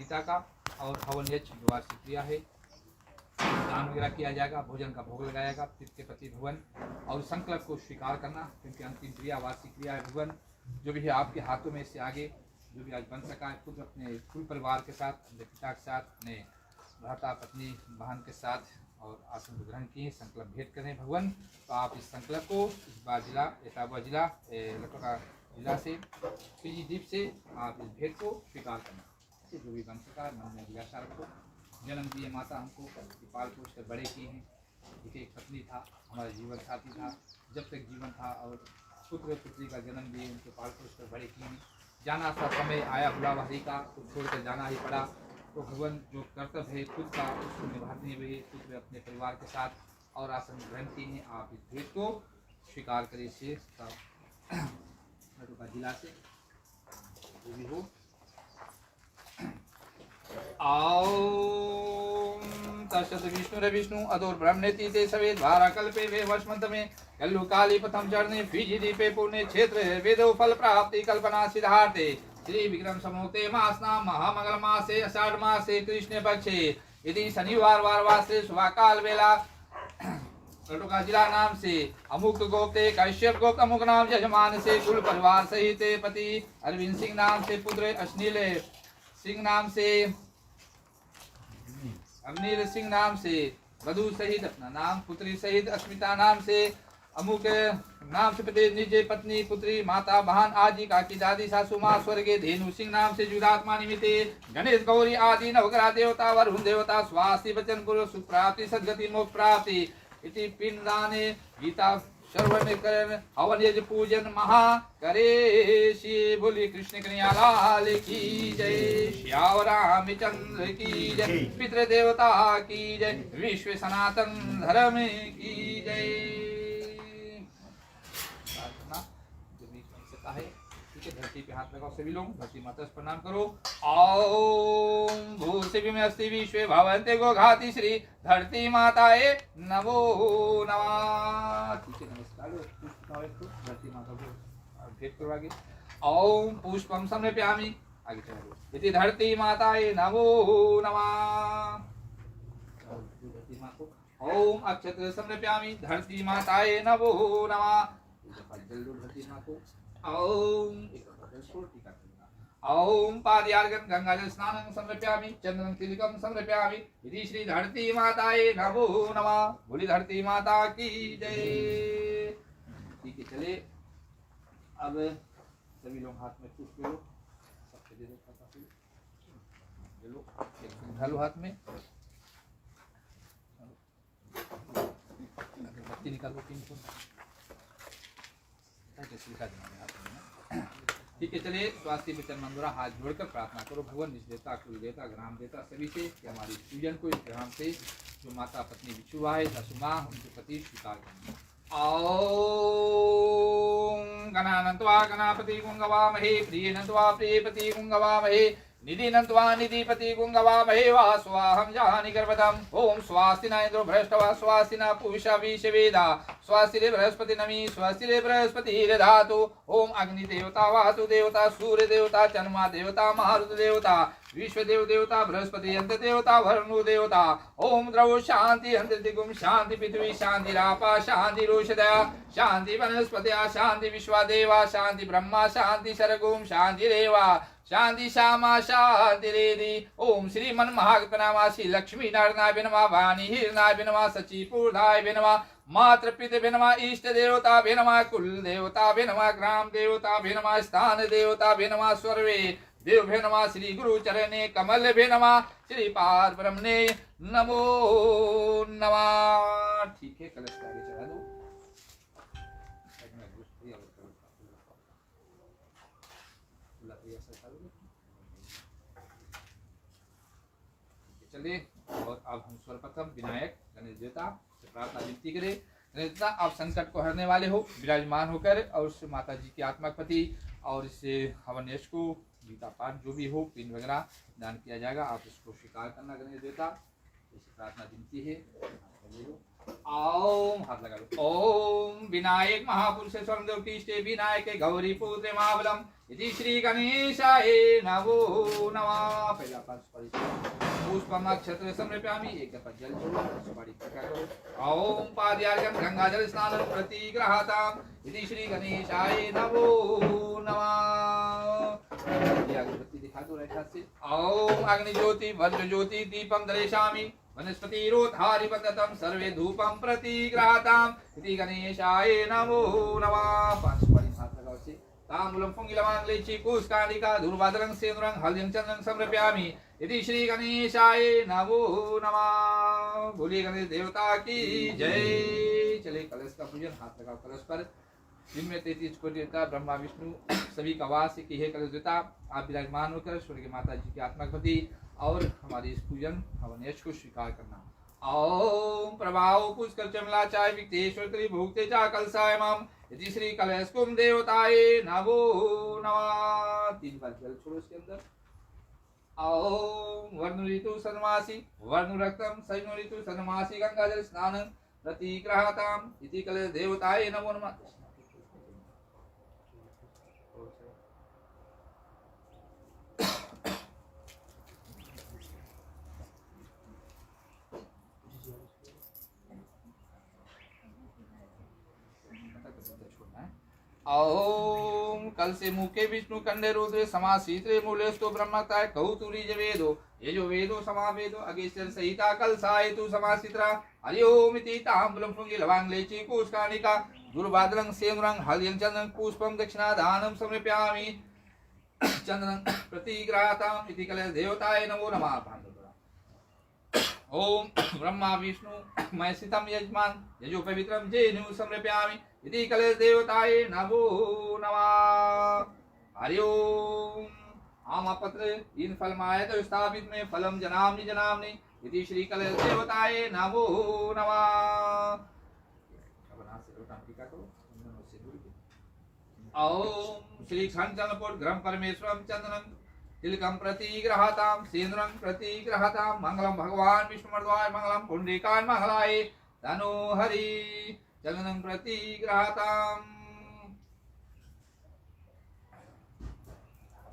पिता का, और हवन यज्ञ जो वार्षिक क्रिया है, दान वगैरह किया जाएगा, भोजन का भोग लगाया जाएगा पितृ के प्रति भगवान, और संकल्प को स्वीकार करना, क्योंकि अंतिम क्रिया वार्षिक क्रिया है भगवान। जो भी है आपके हाथों में इससे आगे जो भी आज बन सका है, खुद अपने कुल परिवार के साथ, अपने पिता के साथ, अपने भ्राता पत्नी बहन के साथ और आसन ग्रहण किए, संकल्प भेंट करें भगवान। तो आप इस संकल्प को इस बार जिला एटाबा जिला लटोका जिला से पीजीदीप से आप इस भेंट को स्वीकार करना। जो भी बन सका मन में अभिलाषा रखो। जन्म दिए माता हमको पाल पोष कर बड़े किए हैं, एक पत्नी था, हमारा जीवन साथी था, जब तक जीवन था, और पुत्र पुत्री का जन्म दिए, उनको पाल पोष कर बड़े किए हैं। जाना सा समय आया बुलावा हरि का, तो छोड़कर जाना ही पड़ा। तो भगवान जो कर्तव्य है खुद का उसको निभाते हुए खुद अपने परिवार के साथ और आसन ग्रहण किए हैं। आप इस भेंट को स्वीकार करिए शेष जिला से जो भी हो। तस्यत विष्णु अदोर ब्रह्मनेति ते सवेद भारा कल्पे वे वस्मंत में कल्लु काली प्रथम चरणे फीजी दीपे पुण्य क्षेत्र वेदो फल प्राप्ति कल्पना सिद्धार्थे श्री विक्रम समोते मासना महामंगल मासे आषाढ़ मासे कृष्ण पक्षे यदि शनिवार वारवासे शुभाकाल वेला लटोका जिला नाम से अमुक गोप्ते कश्यप गोप्त अमुक नाम यजमान से कुल परिवार सहित पति अरविंद सिंह नाम से पुत्र अश्नील सिंह नाम से अवनील सिंह नाम से वधु सहित अपना नाम, पुत्री सहित अस्मिता नाम से अमुक नाम से पति निज पत्नी पुत्री माता बहन आदि काकी दादी सासू माँ स्वर्गीय धेनु सिंह नाम से जुदात्मा निमित्ते गणेश गौरी आदि नवग्रह देवता वरुण देवता स्वास्थ्य वचन पुरुष सुख प्राप्ति सदगति मोक्ष प्राप्ति इति पिंडदाने गीता श्रवण करण हवन यज्ञ पूजन महा करे श्री बोली कृष्ण कन्हैया लाल की जय, श्याम रामचंद्र की जय, पितृ देवता की जय, विश्व सनातन धर्म की जय। प्रार्थना जो भी बन सकता है ठीक है, धरती पे हाथ लगाओ सभी लोग, धरती माता से प्रणाम करो। ओम भूषिवी में अस्ति विश्वे भवन्ते गो घाति श्री धरती माताए नमो नमः। ठीक है, नमस्कार। धरती माता को भेंट करो आगे। ओम पुष्पम समर्पयामि, आगे चलो। इति धरती माताए नमो नमः। धरती माता को ओम अक्षत्र समर्पयामि, धरती माताए नमो नमः। धरती माता को ओम पादयार्घ्यं गंगाजल स्नानं समर्पयामि, चंदनं तिलकं समर्पयामि। इति श्री धरती माताए नमो नमः। बोली धरती माता की जय। ठीक है, चले अब सभी लोग हाथ में पुष्प लो, सबसे दे दो, ढालो हाथ में, बत्ती निकालो 300। ठीक है, चलिए स्वास्थ्य वचन मंदुरा हाथ जोड़कर प्रार्थना करो। भगवान निज देवता कुल देवता ग्राम देवता सभी से कि हमारी पूजन को इस ग्राम से जो माता पत्नी बिच्छू है सासू माँ उनके प्रति स्वीकार करें। ओम गणानंत्वा गणापति गुंगवामहे, प्रियनंत्वा प्रियपति गुंगवामहे, निधिनंत्वा निधिपति गुंगवामहे वा स्वाहं जानि गर्भदम्। ओम स्वास्ति न इंद्रो भ्रष्टवा स्वास्ति न पूषा विषवेदा स्वास्ति रे बृहस्पति नमी स्वास्ति रे बृहस्पति दधातु। ओम अग्नि देवता वासु देवता सूर्य देवता चन्मा देवता मारुत देवता विश्वदेव देवता बृहस्पति यंत्र देवता वरुण देवता। ओम द्रव शांति अंतरिगुम शांति पृथ्वी शांति रापा शांति रोषदया शांति वनस्पत्या शांति विश्वादेवा शांति ब्रह्मा शांति सरगुम शांति रेवा शांति श्यामा शांति रेदि। ओम श्री मन महागणामासी लक्ष्मी नारायणाय नमः, वाणी हिरणाय नमः, सचिपूर्णाय नमः, मातृ पितृभ्यो नमः, इष्ट देवताभ्यो नमः, कुल देवताभ्यो नमः, ग्राम देवताभ्यो नमः, स्थान देवताभ्यो नमः, सर्वे देवभ्यो नमः, श्री गुरु चरणे कमलभ्यो नमः, श्री पार ब्रह्मणे नमो नमः। ठीक है, कलश आगे चढ़ा दो। चलिए, और अब हम सर्वप्रथम विनायक गणेश देवता से प्रार्थना विनती करें। गणेश देवता, आप संकट को हरने वाले हो, विराजमान होकर और उससे माता जी की आत्मा पति और इससे हवन यश को गीता पाठ जो भी हो पिंड वगैरह दान किया जाएगा, आप इसको स्वीकार करना। गणेश देवता ऐसी प्रार्थना विनती है। ओम हाथ लगा लो। ओम विनायक महापुरुष स्वयंदेव की इष्टे विनायक गौरी पुत्र महाबलम यदि श्री गणेशाय नमो नमः। पहला पुष्पम अक्षत्र समर्पयामि एक जल ओम पाद्यार्घ्यं गंगाजल स्नानं प्रतिग्रहाताम् यदि श्री गणेशाय नमो नमः। अगरबत्ती दिखा दो राइट हाथ से। ओम अग्नि ज्योति वज्र ज्योति दीपम दर्शयामि वनस्पतिरोधारिपततं सर्वे धूपं प्रतिग्रहाताम् इति गणेशाय नमो नमः। पांच बारी हाथ लगाओ से। ताम्बूलं पुंगिलमांगलेची कुशकालिका धूर्वादरं सेंद्रं हल्यं चंदनं समर्पयामि इति श्री गणेशाय नमो नमः। बोलिए गणेश देवता की जय। चले कलश का पूजन। हाथ लगाओ कलश पर। जिनमें 33 कोटि देवता ब्रह्मा विष्णु सभी का वास की है कलश देवता आप विराजमान होकर स्वर्गीय माता जी की आत्मा के प्रति और हमारी इस पूजन हवन यश को स्वीकार करना। ओम प्रभाव पुष्कर चमला चाय विक्तेश्वर करी भूखते चा कलसाय मम यदि श्री कलश कुम देवताय नमो नमः। 3 बार जल छोड़ो इसके अंदर। ओम वर्ण ऋतु सन्मासी वर्ण रक्तम सैन्य ऋतु सन्मासी गंगा जल स्नान प्रतिग्रहाताम इति कलश देवताय नमो नमः। ओम कल से मुखे विष्णु कंडे रुद्र समासीत्रे मूलेस्तु ब्रह्मता कौतुरी वेदो ये जो वेदो समावेदो अगेश्वर सहिता कल सायतु समासित्रा हरि ओम इति ताम्बूलं पुंगिलवांगलेची कुशकानिका दुर्वादरं सेंद्रं हल्यं चंदनं पुष्पं दक्षिणादानं समर्पयामि चंदनं प्रतिग्रहाताम् इति कलश देवताय नमो नमः। ओम ब्रह्मा विष्णु महेशितम यजमान यजो पवित्रम जेनु समर्पयामि इति कलश देवताय नमो नमः। हरि ओम आमपत्र इन फलमायत स्थापित में फलम जनामि जनामि इति श्री कलश देवताय नमो नमः। ओम श्री खंचनपुर ग्रह परमेश्वरम चंदनम तिलकम प्रतिग्रहाताम सेंद्रं प्रतिग्रहाताम मंगलम भगवान विष्णुमर्दवाय मंगलम पुंडरीकाय मंगलाय तनो हरि चंदनं प्रतिग्रहाताम।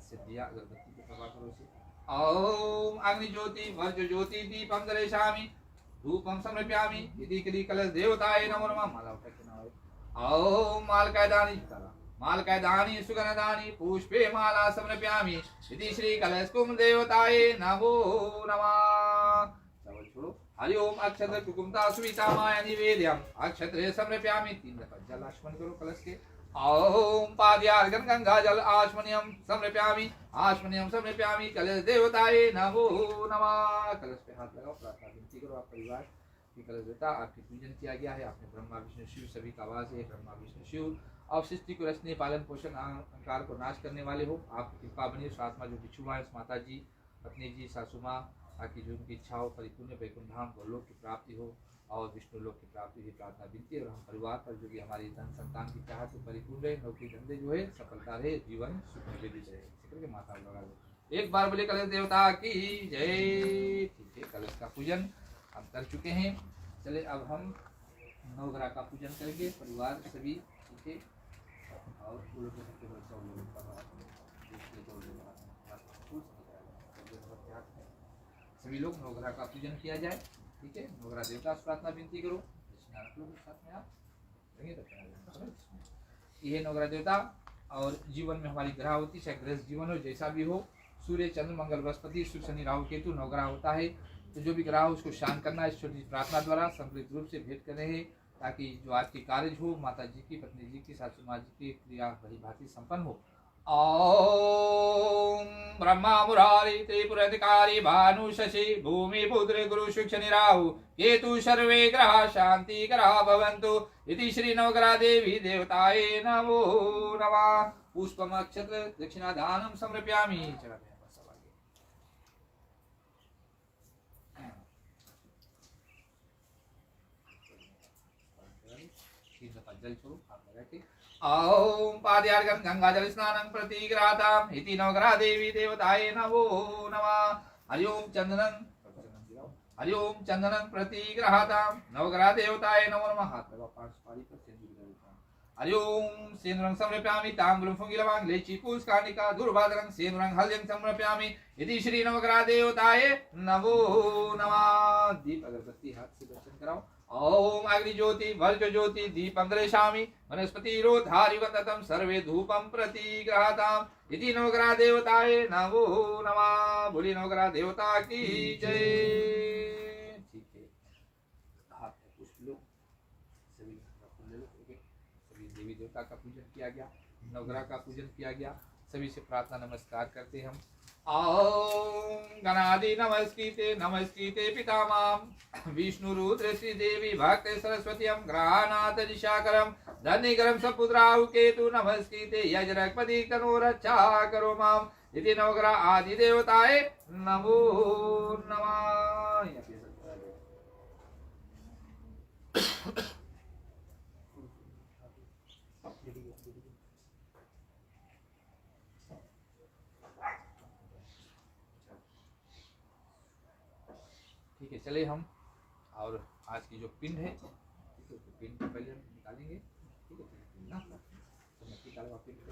सिद्धिया अगरबत्ती के प्रभा करो से। ओम अग्नि ज्योति वज्र ज्योति दीपम दर्शयामि धूपम समर्पयामि इति श्री कलश देवताय नमो नमः। माला उठा के ना ओम मालकायदानी मालकायदानी सुगंधदानी पुष्पे माला समर्पयामि इति श्री कलशकुम देवताय नमो नमः। चावल छोड़ो। हरि ओम अक्षत्र कुकुमता सुविता माया निवेद्यम अक्षत्रे समर्पयामि 3 दफा जल आचमन करो कलश के। ओम पाद्यार्घ्यं गंगा जल आचमनीयं समर्पयामि आचमनीयं समर्पयामि कलश देवताय नमो नमः। कलश पे हाथ लगाओ प्रार्थना विनती करो। आप परिवार की कलश देवता आपकी पूजन किया गया है। आपने ब्रह्मा विष्णु शिव सभी का वास है। ब्रह्मा विष्णु शिव और सृष्टि को रचने पालन पोषण अहंकार को नाश करने वाले हो। आपकी कृपा बनी उस आत्मा जो बिछुआ है उस माता जी पत्नी जी सासू माँ ताकि जो उनकी इच्छा हो परिपूर्ण वैकुंठ धाम गोलोक की प्राप्ति हो और विष्णु लोक की प्राप्ति की प्रार्थना विनती। और हम परिवार पर जो भी हमारी धन संतान की चाहत तो परिपूर्ण रहे नौकरी धंधे जो है सफलता रहे जीवन सुख में वृद्धि रहे। करके माता लगा लो एक बार बोले कलश देवता की जय। ठीक है कलश का पूजन हम कर चुके हैं। चले अब हम नवग्रह का पूजन करेंगे परिवार सभी। ठीक है और सभी लोग नवग्रह का पूजन किया जाए। ठीक है नवग्रह देवता से प्रार्थना विनती करो। साथ में आप ये नवग्रह देवता और जीवन में हमारी ग्रह होती चाहे गृहस्थ जीवन हो जैसा भी हो सूर्य चंद्र मंगल बृहस्पति शुक्र शनि राहु केतु नवग्रह होता है। तो जो भी ग्रह हो उसको शांत करना इस छोटी प्रार्थना द्वारा संप्रीत रूप से भेंट कर रहे हैं ताकि जो आपकी कार्य हो माता जी की पत्नी जी की सासू माँ जी की क्रिया भली भांति संपन्न हो। ओम ब्रह्मा मुरारी त्रिपुराधिकारी भानु शशि भूमि पुत्र गुरु शुक्र शनि राहु केतु सर्वे ग्रह शांति ग्रह भवन्तु इति श्री नवग्रह देवी देवताय नमो नमः। पुष्पम अक्षत्र दक्षिणादानं समर्पयामि। जल छोड़ो हाथ लगा के। ओम पाद्यार्घ्यं गंगाजल स्नानं प्रतिग्रहाताम् इति नवग्रह देवी देवताय नमो नमः। हरि ओम चंदनं हरि ओम चंदनं प्रतिग्रहातां नवग्रह देवताय नमो नमः। हाथ लगा पांच पारी पर सिंदूर लगाओ। हरि ओम सेंद्रं समर्पयामि ताम्बूलं फुंगिलवां लेचीपूष्कानिका दुर्वादनं सेंद्रं हल्यं समर्पयामि। यदि श्री नवग्रह देवताय नमो नमः। दीप अगरबत्ती हाथ से दर्शन कराओ। ओम अग्नि ज्योति वर्ज ज्योति दीपं दर्शयामि वनस्पतिरोधारिवततं सर्वे धूपं प्रतिग्रहाताम्। इति नवग्रह देवताय नमो नमः। बोली नवग्रह देवता की जय। ठीक है, हाथ में पुष्प लो, सभी फूल ले लो, सभी देवी देवता का पूजन किया गया, नवग्रह का पूजन किया गया। सभी से प्रार्थना नमस्कार करते हम। ओम गणादि नमस्कृते नमस्कृते पितामह विष्णुरुद्र श्रीदेवी भक्त सरस्वतीं ग्रहानाथ दिशाकरं धन्यकरं सपुत्राहु केतु नमस्कृते यजरक्पति तनो रक्षा करो माम। इति नवग्रह आदि देवताय नमो नमः। ठीक है, चले हम और आज की जो पिंड है, ठीक है, पिंड को पहले हम निकालेंगे। ठीक है ना, तो मैं निकालूंगा पिंड को।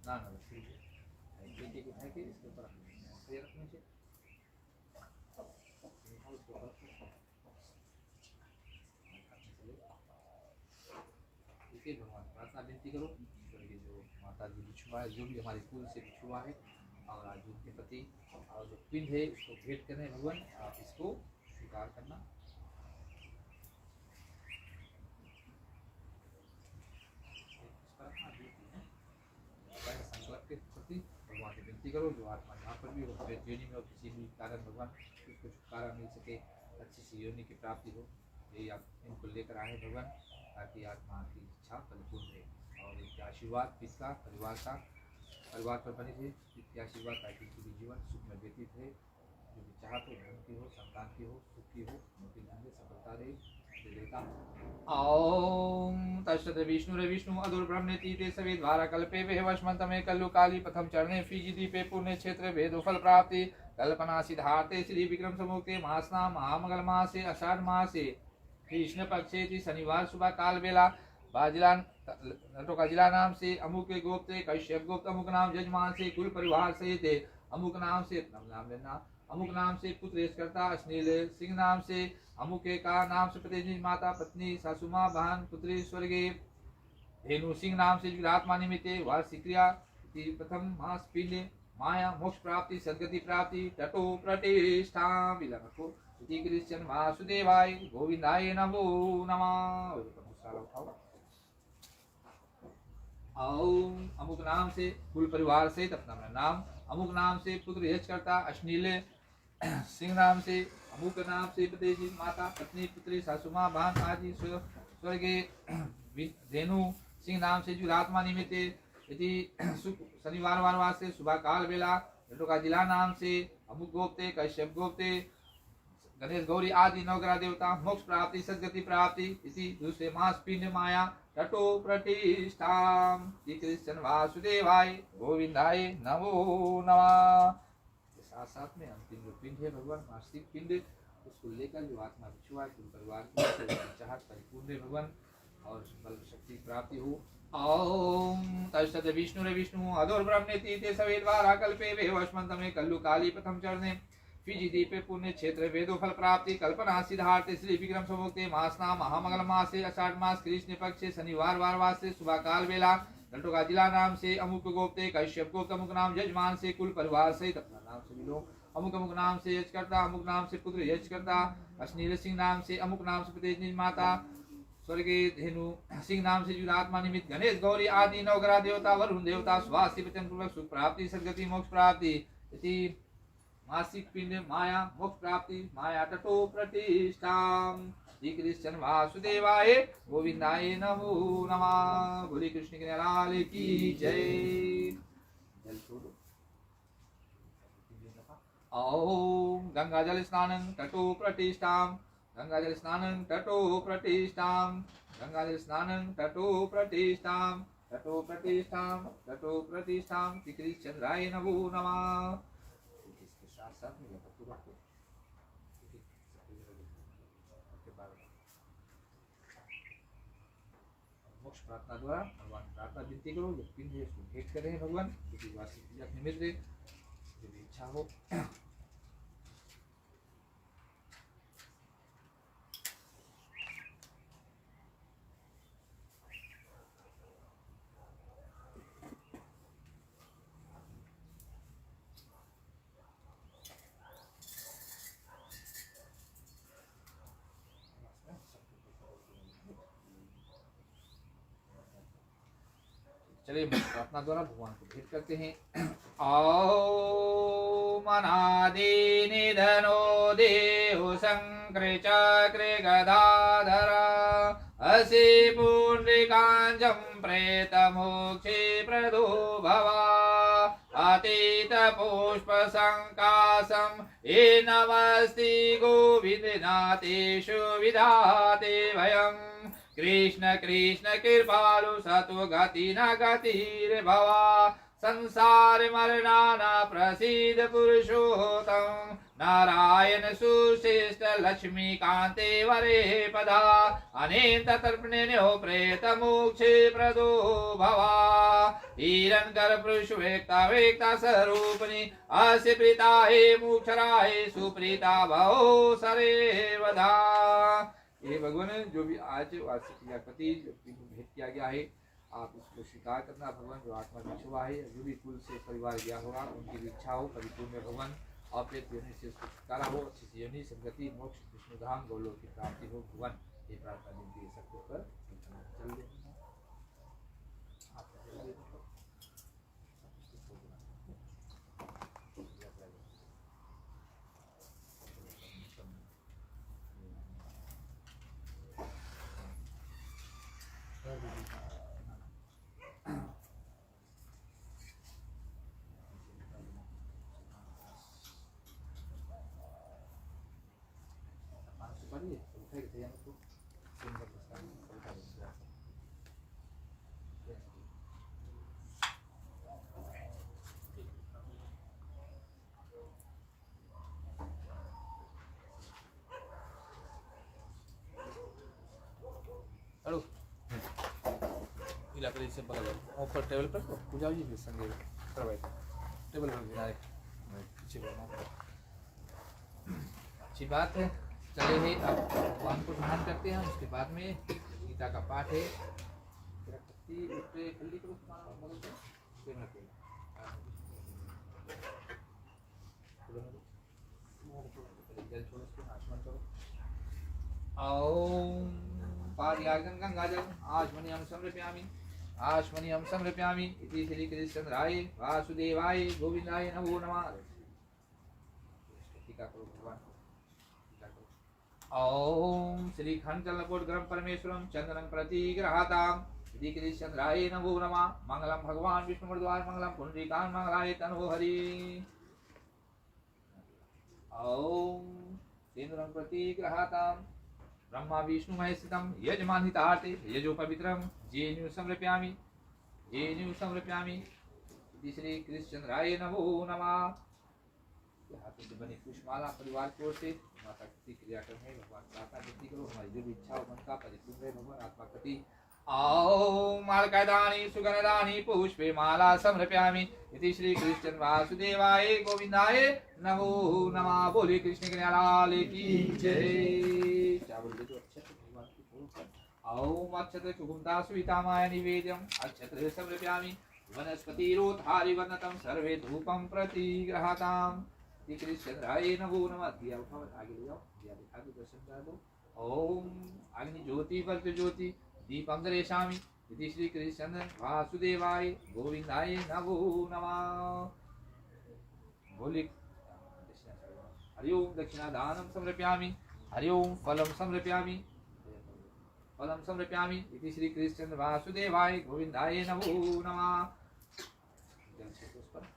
ना ना एक उठाए के इसके ऊपर ये रखने से ठीक है। भगवान प्रार्थना विनती करो कि जो माता जी बिछुआ है, जो भी हमारे कुल से बिछुआ है और आज उनके प्रति और जो पिंड है उसको भेंट करने भगवान आप इसको स्वीकार करना। संकल्प के प्रति भगवान से विनती करो जो आत्मा जहाँ पर भी हो, योनि में हो, किसी भी कारण भगवान उसको छुटकारा मिल सके, अच्छी सी योनि की प्राप्ति हो। यही आप इनको लेकर आए भगवान, ताकि आत्मा की इच्छा परिपूर्ण है और इनके आशीर्वाद किसका परिवार पर बने थे, इसके आशीर्वाद ताकि पूरी जीवन सुख में व्यतीत है। जो भी चाहत हो, धन की हो, संतान की हो, सुख की हो, उनकी धन सफलता रहे देता। ओम तत्सत विष्णु अदुर्ब्रह्मणेति ते सवे द्वारा कल्पे वेहवश्मन्तमे कल्लु काली प्रथम चरणे फीजी दीपे पुण्य क्षेत्र वेदो फल प्राप्ति कल्पना सिद्धार्थे श्री विक्रम समुक्ते मासना महामंगल मासे आषाढ़ मासे कृष्ण पक्षे शनिवार सुबह काल बेला जिला नाम से अमुक गोप्ते कश्यप गोप्त अमुक नाम जजमान से कुल परिवार सहित अमुक नाम से नाम लेना, अमुक नाम से पुत्र करता अश्नील सिंह नाम से अमुक का नाम से प्रतिनिधि माता पत्नी सासुमा बहन पुत्री स्वर्गीय धेनु सिंह नाम से आत्मा निमित्ते वार्षिक क्रिया प्रथम मास पिंड माया मोक्ष प्राप्ति सदगति प्राप्ति तटो प्रतिष्ठा विलको कृष्ण वासुदेवाय गोविंदाय नमो नमः। ओम अमुक नाम से कुल परिवार से अपना नाम, अमुक नाम से पुत्र यश करता अश्नील सिंह नाम से अमुक नाम से प्रतिनिधि माता पत्नी पुत्री सासुमा बहन आदि स्वर्गीय धेनु सिंह नाम से जुरात्मा निमित्त यदि शनिवार वारवार से सुबह काल बेला का जिला नाम से अमुक गोप्ते कश्यप गोप्ते गणेश गौरी आदि नवग्रह देवता मोक्ष प्राप्ति सदगति प्राप्ति इसी दूसरे मास पिंड माया तटो प्रतिष्ठा कृष्ण वासुदेवाय गोविंदाय नमो नमः। साथ साथ में अंतिम जो पिंड है भगवान मासिक पिंड, उसको लेकर जो आत्मा बिछुआ है पूरे परिवार की चाहत परिपूर्ण है भगवान और बल शक्ति प्राप्ति हो। ओम तत्सत विष्णु अदोर्ब्रह्मणेति ते सवे द्वारा कल्पे वेहवश्मन्तमे कल्लु काली प्रथम चरणे फीजी दीपे पुण्य क्षेत्र वेदो फल प्राप्ति कल्पना सिद्धार्थ श्री विक्रम समुक्ते मासना महामंगल मासे आषाढ़ मास कृष्ण पक्षे शनिवार वारवार से सुबह काल बेला का जिला नाम से अमुक गोप्ते कश्यप गोप्त अमुक नाम जजमान से कुल परिवार सहित अपना नाम सभी लोग अमुक अमुक नाम से यज करता अमुक नाम से पुत्र यज करता अश्नील सिंह नाम से अमुक नाम से प्रतिनिधि माता स्वर्गीय धेनु सिंह नाम से जुरात्मा निमित्त गणेश गौरी आदि नवग्रह देवता वरुण देवता स्वास्थ्य पूर्वक सुख प्राप्ति सदगति मोक्ष प्राप्ति इति मासिक पिंड माया मोक्ष प्राप्ति माया तटो प्रतिष्ठा श्री कृष्ण वासुदेवाय गोविंदाय नमो नमः। बोले कृष्ण के लाल की जय। जल छोड़ो। ओम गंगाजल स्नानं तटो प्रतिष्ठां, गंगाजल स्नानं तटो प्रतिष्ठां, गंगाजल स्नानं तटो प्रतिष्ठां, तटो प्रतिष्ठां, तटो प्रतिष्ठां। श्री कृष्णचंद्राय नमो नमः। इसके साथ साथ में मोक्ष प्रार्थना द्वारा भगवान प्रार्थना विनती करो। जब पिंड है उसको भेंट कर रहे हैं भगवान, किसी वास्तविक अपने मित्र जो भी इच्छा हो। चलिए प्रार्थना द्वारा भगवान को भेंट करते हैं। ओम अनादि निधनो देव शंकर चक्र गदाधर असि पुंडरीकांजं प्रेत मोक्षे प्रदो भवा अतीत पुष्प संकासं ये नमस्ति गोविंदनाथेषु विधाते भयम् कृष्ण कृष्ण कृपालु सत्व गति न गतिर्भवा संसार मरना न प्रसीद पुरुषोत्तम नारायण सुशिष्ट लक्ष्मी कांते वरे पदा अनेत तर्पणेन्यो प्रेत मोक्षे प्रदो भवा हिरण्यकर पुरुष वेक्ता वेक्ता स्वरूपिणी अस्य प्रीता हे मोक्षराय सुप्रीता भवो सरेवधा। ये भगवान जो भी आज वार्षिक क्रियापति जो भेंट किया गया है, आप इसको स्वीकार करना भगवान। जो आत्मा विछुआ है, जो भी कुल से परिवार गया होगा, उनकी भी इच्छा हो परिपूर्ण भगवान और प्रेत योनि से छुटकारा हो, अच्छी योनि सदगति मोक्ष विष्णुधाम गोलोक की प्राप्ति हो भगवान। ये प्रार्थना विनती सब कुछ पर चल दे। हेलो इला कर से बगल ऊपर टेबल पर पूजा जी भी संगे करवाए टेबल पर किनारे पीछे बैठना अच्छी बात है। चले ही अब भगवान को ध्यान करते हैं। उसके बाद में गीता का पाठ है। ओम पादयागं गंगाजलम् आचमनीयं समर्पयामि, आचमनीयं समर्पयामि। इति श्री कृष्णचंद्राय वासुदेवाय गोविंदाय नमो नमः। टीका करो भगवान। ओम श्री खंडलकोटग्रम परमेश्वरं चंदनं प्रतिग्रहाताम् इति कृष्णचंद्राय नमो नमः। मंगलम भगवान विष्णुमूर्तिवाय मंगलम पुंडरीकां मंगलाय तनो हरि। ओम सेन्द्रं प्रतिग्रहाताम् ब्रह्मा विष्णु महेशितं यजमानहितार्थे यजो पवित्रं जेनु समर्पयामि, जेनु समर्पयामि। इति श्री कृष्णचंद्राय नमो नमः। हाथों से बनी पुष्पमाला परिवार की ओर से माता की क्रिया करने भगवान प्रार्थना विनती करो। हमारी जो भी इच्छा हो मन का परिपूर्ण है भगवान आत्मा कति। ओम मालकदानी सुगंधदानी पुष्पे माला समर्पयामि। इति श्री कृष्ण वासुदेवाय गोविंदाय नमो नमः। बोले कृष्ण के लाल की जय। चावल दे दो अच्छे भगवान की फूल पर। ओम अक्षत सुगंधा सुवितामाय निवेद्यम अक्षत समर्पयामि। वनस्पतिरोधारि वर्णतं सर्वे धूपं प्रतिगृहाताम्। श्री कृष्णचंद्राय नमो नमः। दिया उठाओ आगे ले जाओ, दिया दिखा दो, दर्शन करा दो। ओम अग्नि ज्योति वर्त ज्योति दीपं दर्शयामि। इति श्री कृष्ण वासुदेवाय गोविंदाय नमो नमः। बोले हरि ओम दक्षिणादानं समर्पयामि, हरि ओम फलं समर्पयामि। फलं समर्पयामि इति श्री कृष्ण वासुदेवाय गोविंदाय नमो नमः।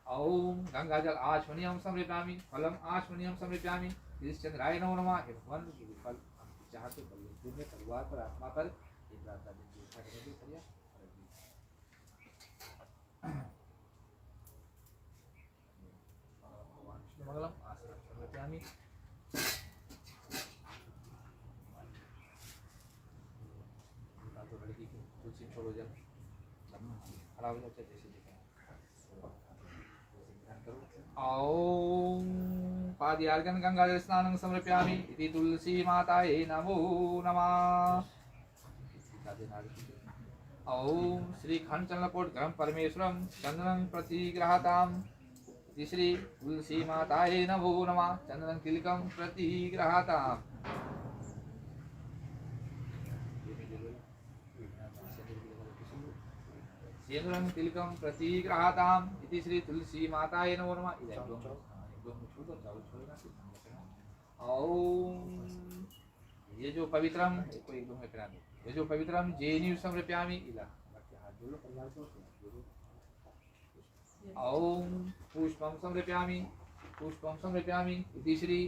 ओम गंगाजल आचमनीयं समर्पयामि फलम आचमनीयं समर्पयामि कृष्णचंद्राय नमो नमः। हे भगवान ये फल हम चाहते दिन में परिवार पर आत्मा पर एक रात का दिन देखा करेंगे करिए मंगलम आसन समर्पयामि। तो लड़की को तुलसी छोड़ो जल खड़ा हो जाता है जैसे ओम पादयार्घ्यं गंगाजल स्नानं समर्पयामि इति तुलसी माताये नमो नमः। ओम श्री खंडचलनकोटग्रहं परमेश्वरं चंदनं प्रतिगृहाताम् इति श्री तुलसी माताये नमो नमः। चंदनं तिलकं प्रतिगृहाताम् सेंदुरं तिलकं प्रतिगृहाताम् इति श्री तुलसी माताये नमो नमः। ओम ये जो पवित्रम को एक दो में करा दो। ये जो पवित्रम जेनिव समर्पयामि इला ओम पुष्पम समर्पयामि पुष्पम समर्पयामि इति श्री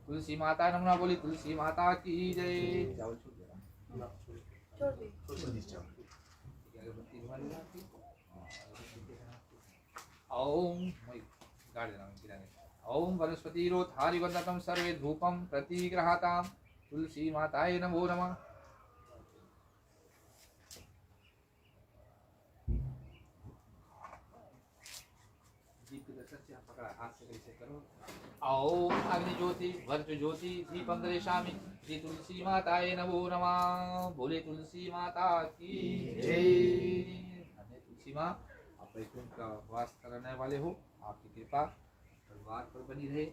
तुलसी माता नमो नमः। बोली तुलसी माता की जय। चावल छोड़ दे ओम ओम वनस्पतिरोधारिवन्दतं सर्वे धूपं प्रतिगृहातां तुलसी माताये नमो नमः। दीप दर्शन से पकड़ा हाथ से कैसे करो। ओम अग्नि ज्योति वर्ज ज्योति दीपं दर्शयामि श्री तुलसी माताये नमो नमः। बोले तुलसी माता की जय। तुलसी माँ आप वैकुंठ का वास करने वाले हो, आपकी कृपा परिवार पर बनी रहे।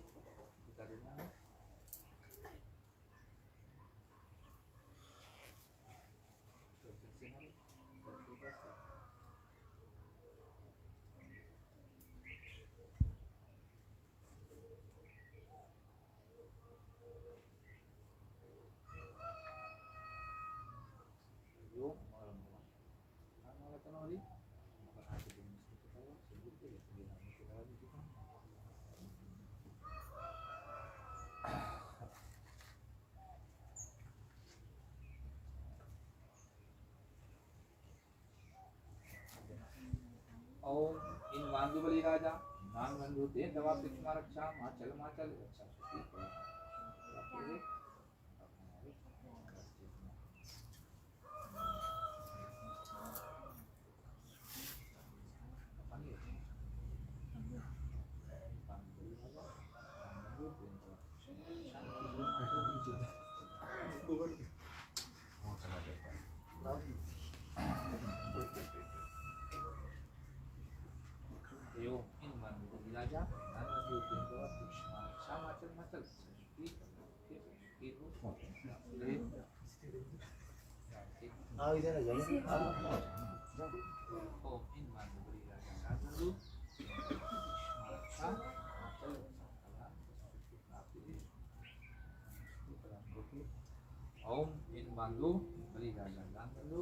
ओम इन वांदुबली राजा नाम बंधु दे दवा पिछमा रक्षा माचल माचल अच्छा इधर आ जाइए। ओम इन बंधु बलि राजा दान बंधु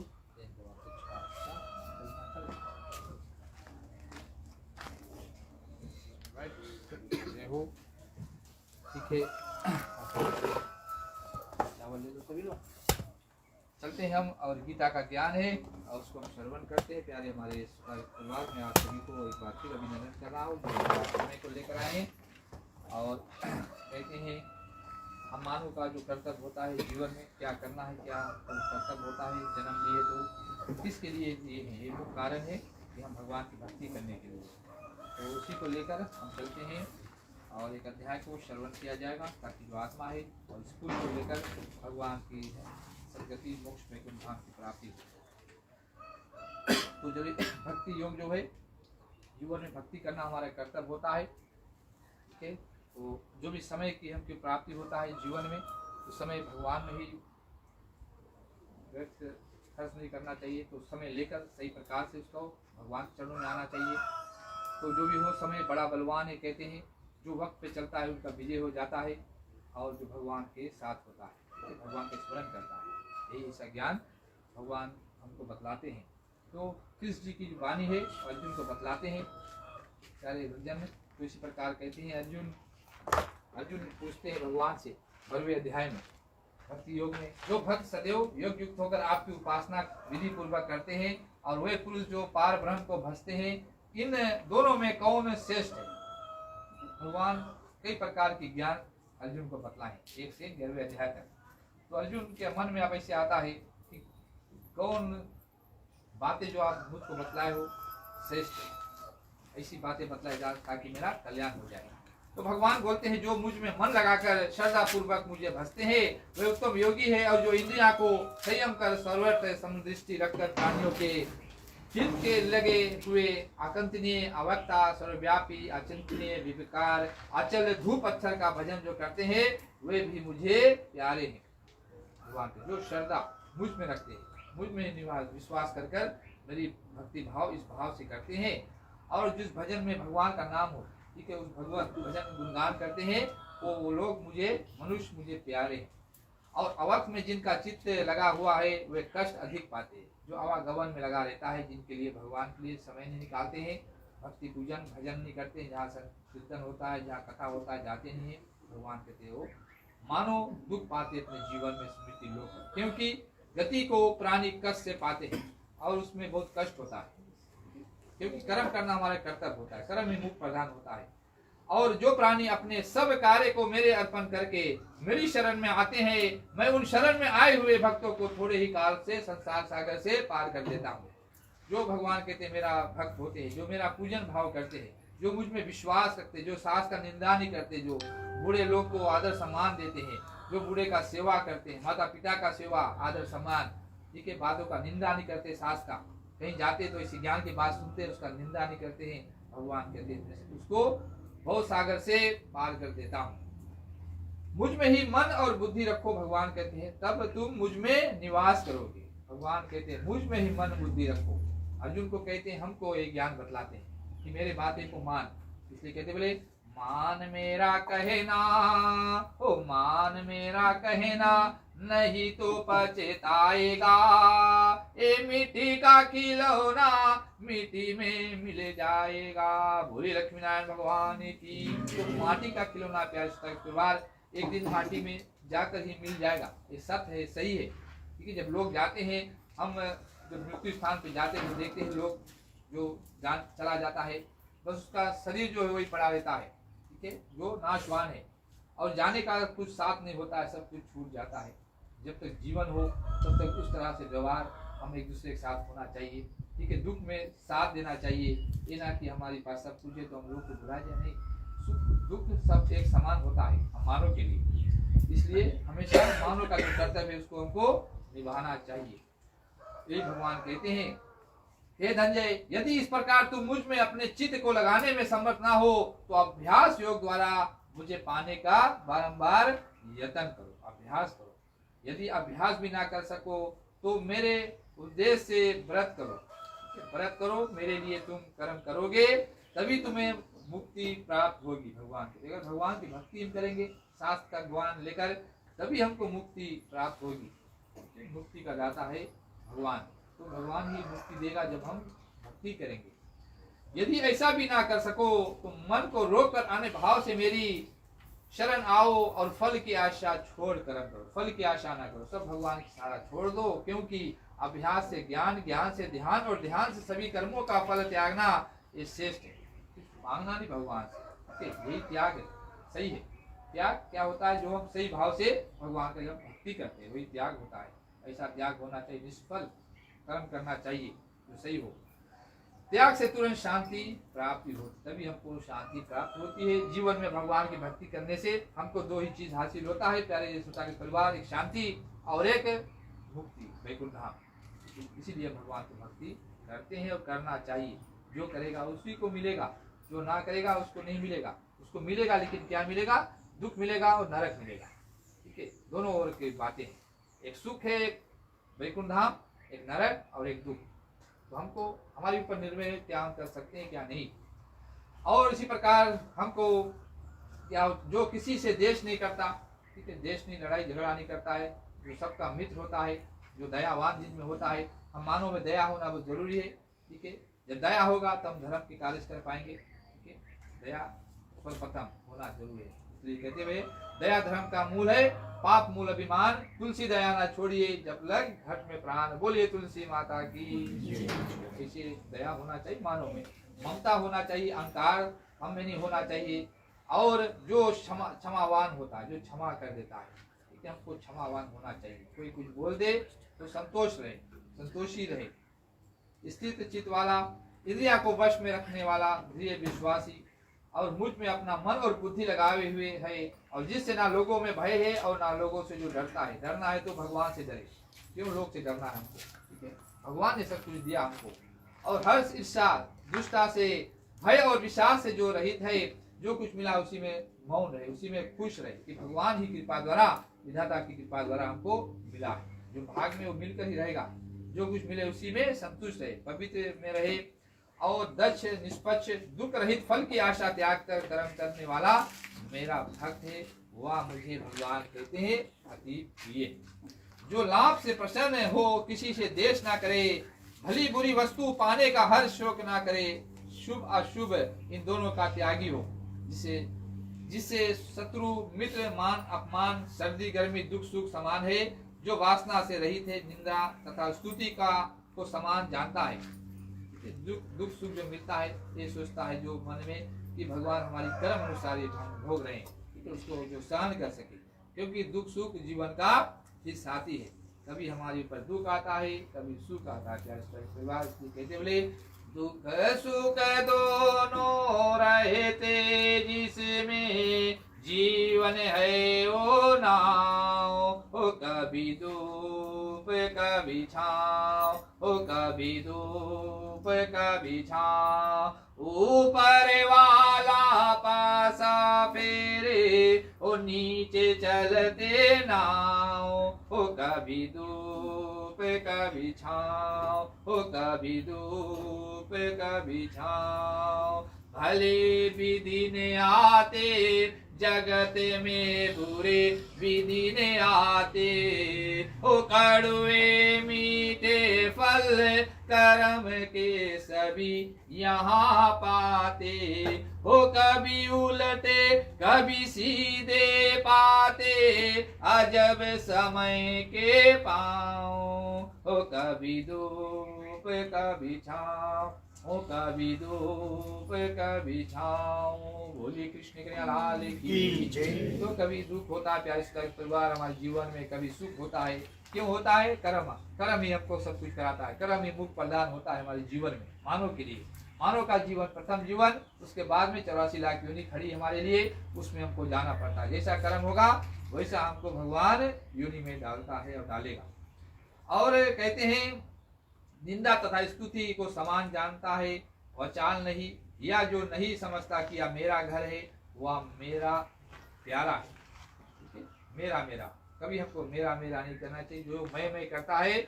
हो सीखे चावल ले लो सभी लोग। चलते हैं हम और गीता का ज्ञान है और उसको हम श्रवण करते हैं। प्यारे हमारे परिवार में आप सभी को एक बार फिर अभिनंदन कर रहा हूँ समय को लेकर आए और कहते हैं हम मानव का जो कर्तव्य होता है जीवन में क्या करना है, क्या कर्तव्य होता है, जन्म लिए तो किसके लिए ये है, ये वो कारण है कि हम भगवान की भक्ति करने के लिए। तो उसी को लेकर हम चलते हैं और एक अध्याय को श्रवण किया जाएगा ताकि जो आत्मा है और स्कूल को लेकर भगवान की सदगति मोक्ष में धाम की प्राप्ति हो। तो जब भक्ति योग जो है जीवन में भक्ति करना हमारा कर्तव्य होता है। ठीक है, तो जो भी समय की हमकी प्राप्ति होता है जीवन में उस समय भगवान में ही व्यर्थ खर्च नहीं करना चाहिए। तो समय लेकर सही प्रकार से उसको भगवान के चरणों में आना चाहिए। तो जो भी हो समय बड़ा बलवान है, कहते हैं जो वक्त पे चलता है उनका विजय हो जाता है और जो भगवान के साथ होता है भगवान के स्मरण करता है यही ऐसा ज्ञान भगवान हमको बतलाते हैं। तो कृष्ण जी की जो वाणी है अर्जुन को बतलाते हैं सारे भजन में। तो इसी प्रकार कहते हैं अर्जुन पूछते हैं भगवान से 12वें अध्याय में भक्ति योग में, जो भक्त सदैव योग युक्त होकर आपकी उपासना विधि पूर्वक करते हैं और वे पुरुष जो पार ब्रह्म को भजते हैं, इन दोनों में कौन श्रेष्ठ है? भगवान कई प्रकार की ज्ञान अर्जुन को बतलाए 1 से 11वें अध्याय तक। तो अर्जुन के मन में अब ऐसे आता है कि कौन बातें जो आप मुझको बतलाए हो श्रेष्ठ है, ऐसी बातें बतलाए जा ताकि मेरा कल्याण हो जाए। तो भगवान बोलते हैं जो मुझ में मन लगाकर श्रद्धा पूर्वक मुझे भजते हैं वे उत्तम योगी है, और जो इंद्रियों को संयम कर सर्वत्र समदृष्टि रखकर प्राणियों के चित्त के लगे हुए अकंतनीय अवक्ता सर्वव्यापी अचिंतनीय विकार अचल धूप अक्षर का भजन जो करते हैं वे भी मुझे प्यारे हैं। भगवान के जो श्रद्धा मुझ में रखते हैं, मुझ में विश्वास कर कर मेरी भक्ति भाव इस भाव से करते हैं, और जिस भजन में भगवान का नाम हो, ठीक है, उस भगवान भजन गुणगान करते हैं, वो लोग मुझे मनुष्य मुझे प्यारे हैं। और अवक्त में जिनका चित्त लगा हुआ है वे कष्ट अधिक पाते हैं। जो आवागमन में लगा रहता है, जिनके लिए भगवान के लिए समय नहीं निकालते हैं, भक्ति पूजन भजन नहीं करते हैं, जहाँ कीर्तन होता है जहाँ कथा होता है जाते नहीं है, भगवान कहते हैं वो मानो दुख पाते अपने जीवन में स्मृति लोग, क्योंकि गति को प्राणी कष्ट से पाते हैं और उसमें बहुत कष्ट होता है, क्योंकि कर्म करना हमारा कर्तव्य होता है, कर्म ही मुख्य प्रधान होता है। और जो प्राणी अपने सब कार्य को मेरे अर्पण करके मेरी शरण में आते हैं, मैं उन शरण में आए हुए भक्तों को थोड़े ही काल से संसार सागर से पार कर देता हूँ। जो भगवान कहते हैं मेरा भक्त होते हैं, जो मेरा पूजन भाव करते हैं, जो मुझ में विश्वास रखते, जो सास का निंदा नहीं करते, जो बूढ़े लोग को आदर सम्मान देते हैं, जो बूढ़े का सेवा करते हैं, माता पिता का सेवा आदर सम्मान, ठीक है, बातों का निंदा नहीं करते, सास का कहीं जाते तो इसी ज्ञान की बात सुनते हैं, उसका निंदा नहीं करते हैं, भगवान कहते हैं उसको भव सागर से पार कर देता हूँ। मुझ में ही मन और बुद्धि रखो, भगवान कहते हैं, तब तुम मुझ में निवास करोगे। भगवान कहते हैं मुझ में ही मन बुद्धि रखो। अर्जुन को कहते हैं, हमको एक ज्ञान बतलाते हैं कि मेरे बातें को मान, इसलिए कहते बोले मान मेरा कहना, ओ मान मेरा कहना, नहीं तो पछताएगा, ए मिट्टी का खिलौना मिट्टी में मिल जाएगा। बोले लक्ष्मी नारायण भगवान की। तो माटी का खिलौना प्यारे परिवार एक दिन माटी में जाकर ही मिल जाएगा, ये सत्य है, सही है। क्योंकि जब लोग जाते हैं, हम जब मृत्यु स्थान पे जाते हैं तो देखते हैं लोग जो जान चला जाता है, बस उसका शरीर जो है वही पड़ा रहता है, ठीक है, जो नाशवान है, और जाने का कुछ साथ नहीं होता है, सब कुछ छूट जाता है। जब तक जीवन हो तब तक उस तरह से व्यवहार हम एक दूसरे के साथ होना चाहिए, ठीक है, दुख में साथ देना चाहिए, ये ना कि हमारे पास सब कुछ है तो हम लोग को भुला जाए, नहीं, सुख दुख सब एक समान होता है हम मानव के लिए, इसलिए हमेशा मानव का जो कर्तव्य है उसको हमको निभाना चाहिए। ये भगवान कहते हैं, हे धनंजय, यदि इस प्रकार तुम मुझ में अपने चित्त को लगाने में समर्थ ना हो तो अभ्यास योग द्वारा मुझे पाने का बारंबार यत्न करो, अभ्यास करो। यदि अभ्यास भी ना कर सको तो मेरे उद्देश्य से व्रत करो, व्रत करो, मेरे लिए तुम कर्म करोगे तभी तुम्हें मुक्ति प्राप्त होगी। भगवान की अगर भगवान की भक्ति हम करेंगे, शास्त्र का ज्ञान लेकर, तभी हमको मुक्ति प्राप्त होगी। मुक्ति का दाता है भगवान, तो भगवान ही मुक्ति देगा जब हम भक्ति करेंगे। यदि ऐसा भी ना कर सको तो मन को रोक कर आने भाव से मेरी शरण आओ और फल की आशा छोड़ कर्म करो। फल की आशा ना करो, सब भगवान की सहारा छोड़ दो, क्योंकि अभ्यास से ज्ञान, ज्ञान से ध्यान और ध्यान से सभी कर्मों का फल त्यागना ये श्रेष्ठ है। मांगना नहीं भगवान से, यही त्याग है, सही है। त्याग क्या होता है? जो हम सही भाव से भगवान का जब भक्ति करते हैं वही त्याग होता है। ऐसा त्याग होना चाहिए, निष्फल कर्म करना चाहिए जो सही हो। त्याग से तुरंत शांति प्राप्ति होती, तभी हमको शांति प्राप्त होती है। जीवन में भगवान की भक्ति करने से हमको दो ही चीज हासिल होता है प्यारे यशोदा के परिवार, एक शांति और एक मुक्ति, वैकुंठ धाम। इसीलिए भगवान की भक्ति करते हैं और करना चाहिए। जो करेगा उसी को मिलेगा, जो ना करेगा उसको नहीं मिलेगा। उसको मिलेगा लेकिन क्या मिलेगा? दुख मिलेगा और नरक मिलेगा। ठीक है, दोनों ओर की बातें, एक सुख है, एक वैकुंठ धाम, एक नरक और एक दुख। तो हमको हमारे ऊपर निर्णय है क्या हम कर सकते हैं क्या नहीं। और इसी प्रकार हमको क्या, जो किसी से देश नहीं करता, ठीक है, देश नहीं, लड़ाई झगड़ा नहीं करता है, जो सबका मित्र होता है, जो दयावान जिसमें होता है, हम मानव में दया होना बहुत जरूरी है। ठीक है, जब दया होगा तब हम धर्म के कार्य कर पाएंगे। ठीक है, दया सर्वप्रथम होना जरूरी है। इसलिए कहते हुए दया धर्म का मूल है, पाप मूल अभिमान, तुलसी दया ना छोड़िए जब लग घट में प्राण। बोलिए तुलसी माता की। इसे दया होना चाहिए मानव में, ममता होना चाहिए, अहंकार हम में नहीं होना चाहिए। और जो क्षमावान होता है, जो क्षमा कर देता है, ठीक है, हमको क्षमावान होना चाहिए। कोई कुछ बोल दे तो संतोष रहे, संतोषी रहे, स्थित चित्त वाला, इंद्रिया को वश में रखने वाला, दृढ़ विश्वासी, और मुझ में अपना मन और बुद्धि लगाए हुए है, और जिससे ना लोगों में भय है और ना लोगों से जो डरता है। डरना है तो भगवान से डरे, क्यों लोग से डरना है हमको। ठीक है, भगवान ने सब कुछ दिया हमको। और हर्ष ईर्षा दुष्टता से, भय और विश्वास से जो रहित है, जो कुछ मिला उसी में मौन रहे, उसी में खुश रहे कि भगवान ही कृपा द्वारा, विधाता की कृपा द्वारा हमको मिला है। जो भाग में वो मिलकर ही रहेगा, जो कुछ मिले उसी में संतुष्ट रहे, पवित्र में रहे, और दक्ष निष्पक्ष दुख रहित फल की आशा त्याग कर कर्म करने वाला मेरा भक्त है, वह मुझे भगवान कहते हैं अति प्रिय। जो लाभ से प्रसन्न हो, किसी से देश ना करे, भली बुरी वस्तु पाने का हर शोक ना करे, शुभ अशुभ इन दोनों का त्यागी हो, जिससे शत्रु मित्र मान अपमान, सर्दी गर्मी दुख सुख समान है, जो वासना से रहित है, निंदा तथा स्तुति का को समान जानता है। दुख सुख जो मिलता है, ये सोचता है जो मन में कि भगवान हमारी कर्म अनुसार हम भोग रहे हैं, ठीक है, उसको जो सहन कर सके। क्योंकि दुख सुख जीवन का ही साथी है, कभी हमारे ऊपर दुख आता है, कभी सुख आता है। परिवार कहते बोले दुख सुख दोनों रहते जिसमें जीवन है ओ नाव, ओ कभी धूप कभी छाँव, ओ कभी धूप कभी छाँव, ऊपर वाला पासा फेरे, ओ नीचे चलते नाव, ओ कभी धूप कभी छाँव, ओ कभी धूप कभी छाँव। भले भी दिन आते जगत में, बुरे भी दिन आते, ओ कड़वे मीठे फल कर्म के सभी यहाँ पाते, हो कभी उलटे कभी सीधे पाते, अजब समय के पाँव, हो कभी धूप कभी छाँव, ओ कभी धूप कभी छाँव। बोलिए कृष्ण कन्हैया लाल की जय। तो कभी दुख होता है प्यारे परिवार, हमारे जीवन में कभी सुख होता है। क्यों होता है? कर्म ही हमको सब कुछ कराता है, कर्म ही मुख प्रदान होता है हमारे जीवन में, मानव के लिए। मानव का जीवन प्रथम जीवन, उसके बाद में 84 लाख योनि खड़ी हमारे लिए, उसमें हमको जाना पड़ता है। जैसा कर्म होगा वैसा हमको भगवान योनि में डालता है और डालेगा। और कहते हैं निंदा तथा स्तुति को समान जानता है, और चाल नहीं, या जो नहीं समझता कि यह मेरा घर है, वह मेरा प्यारा है। ठीक है, मेरा मेरा, कभी हमको मेरा मेरा नहीं करना चाहिए। जो मैं करता है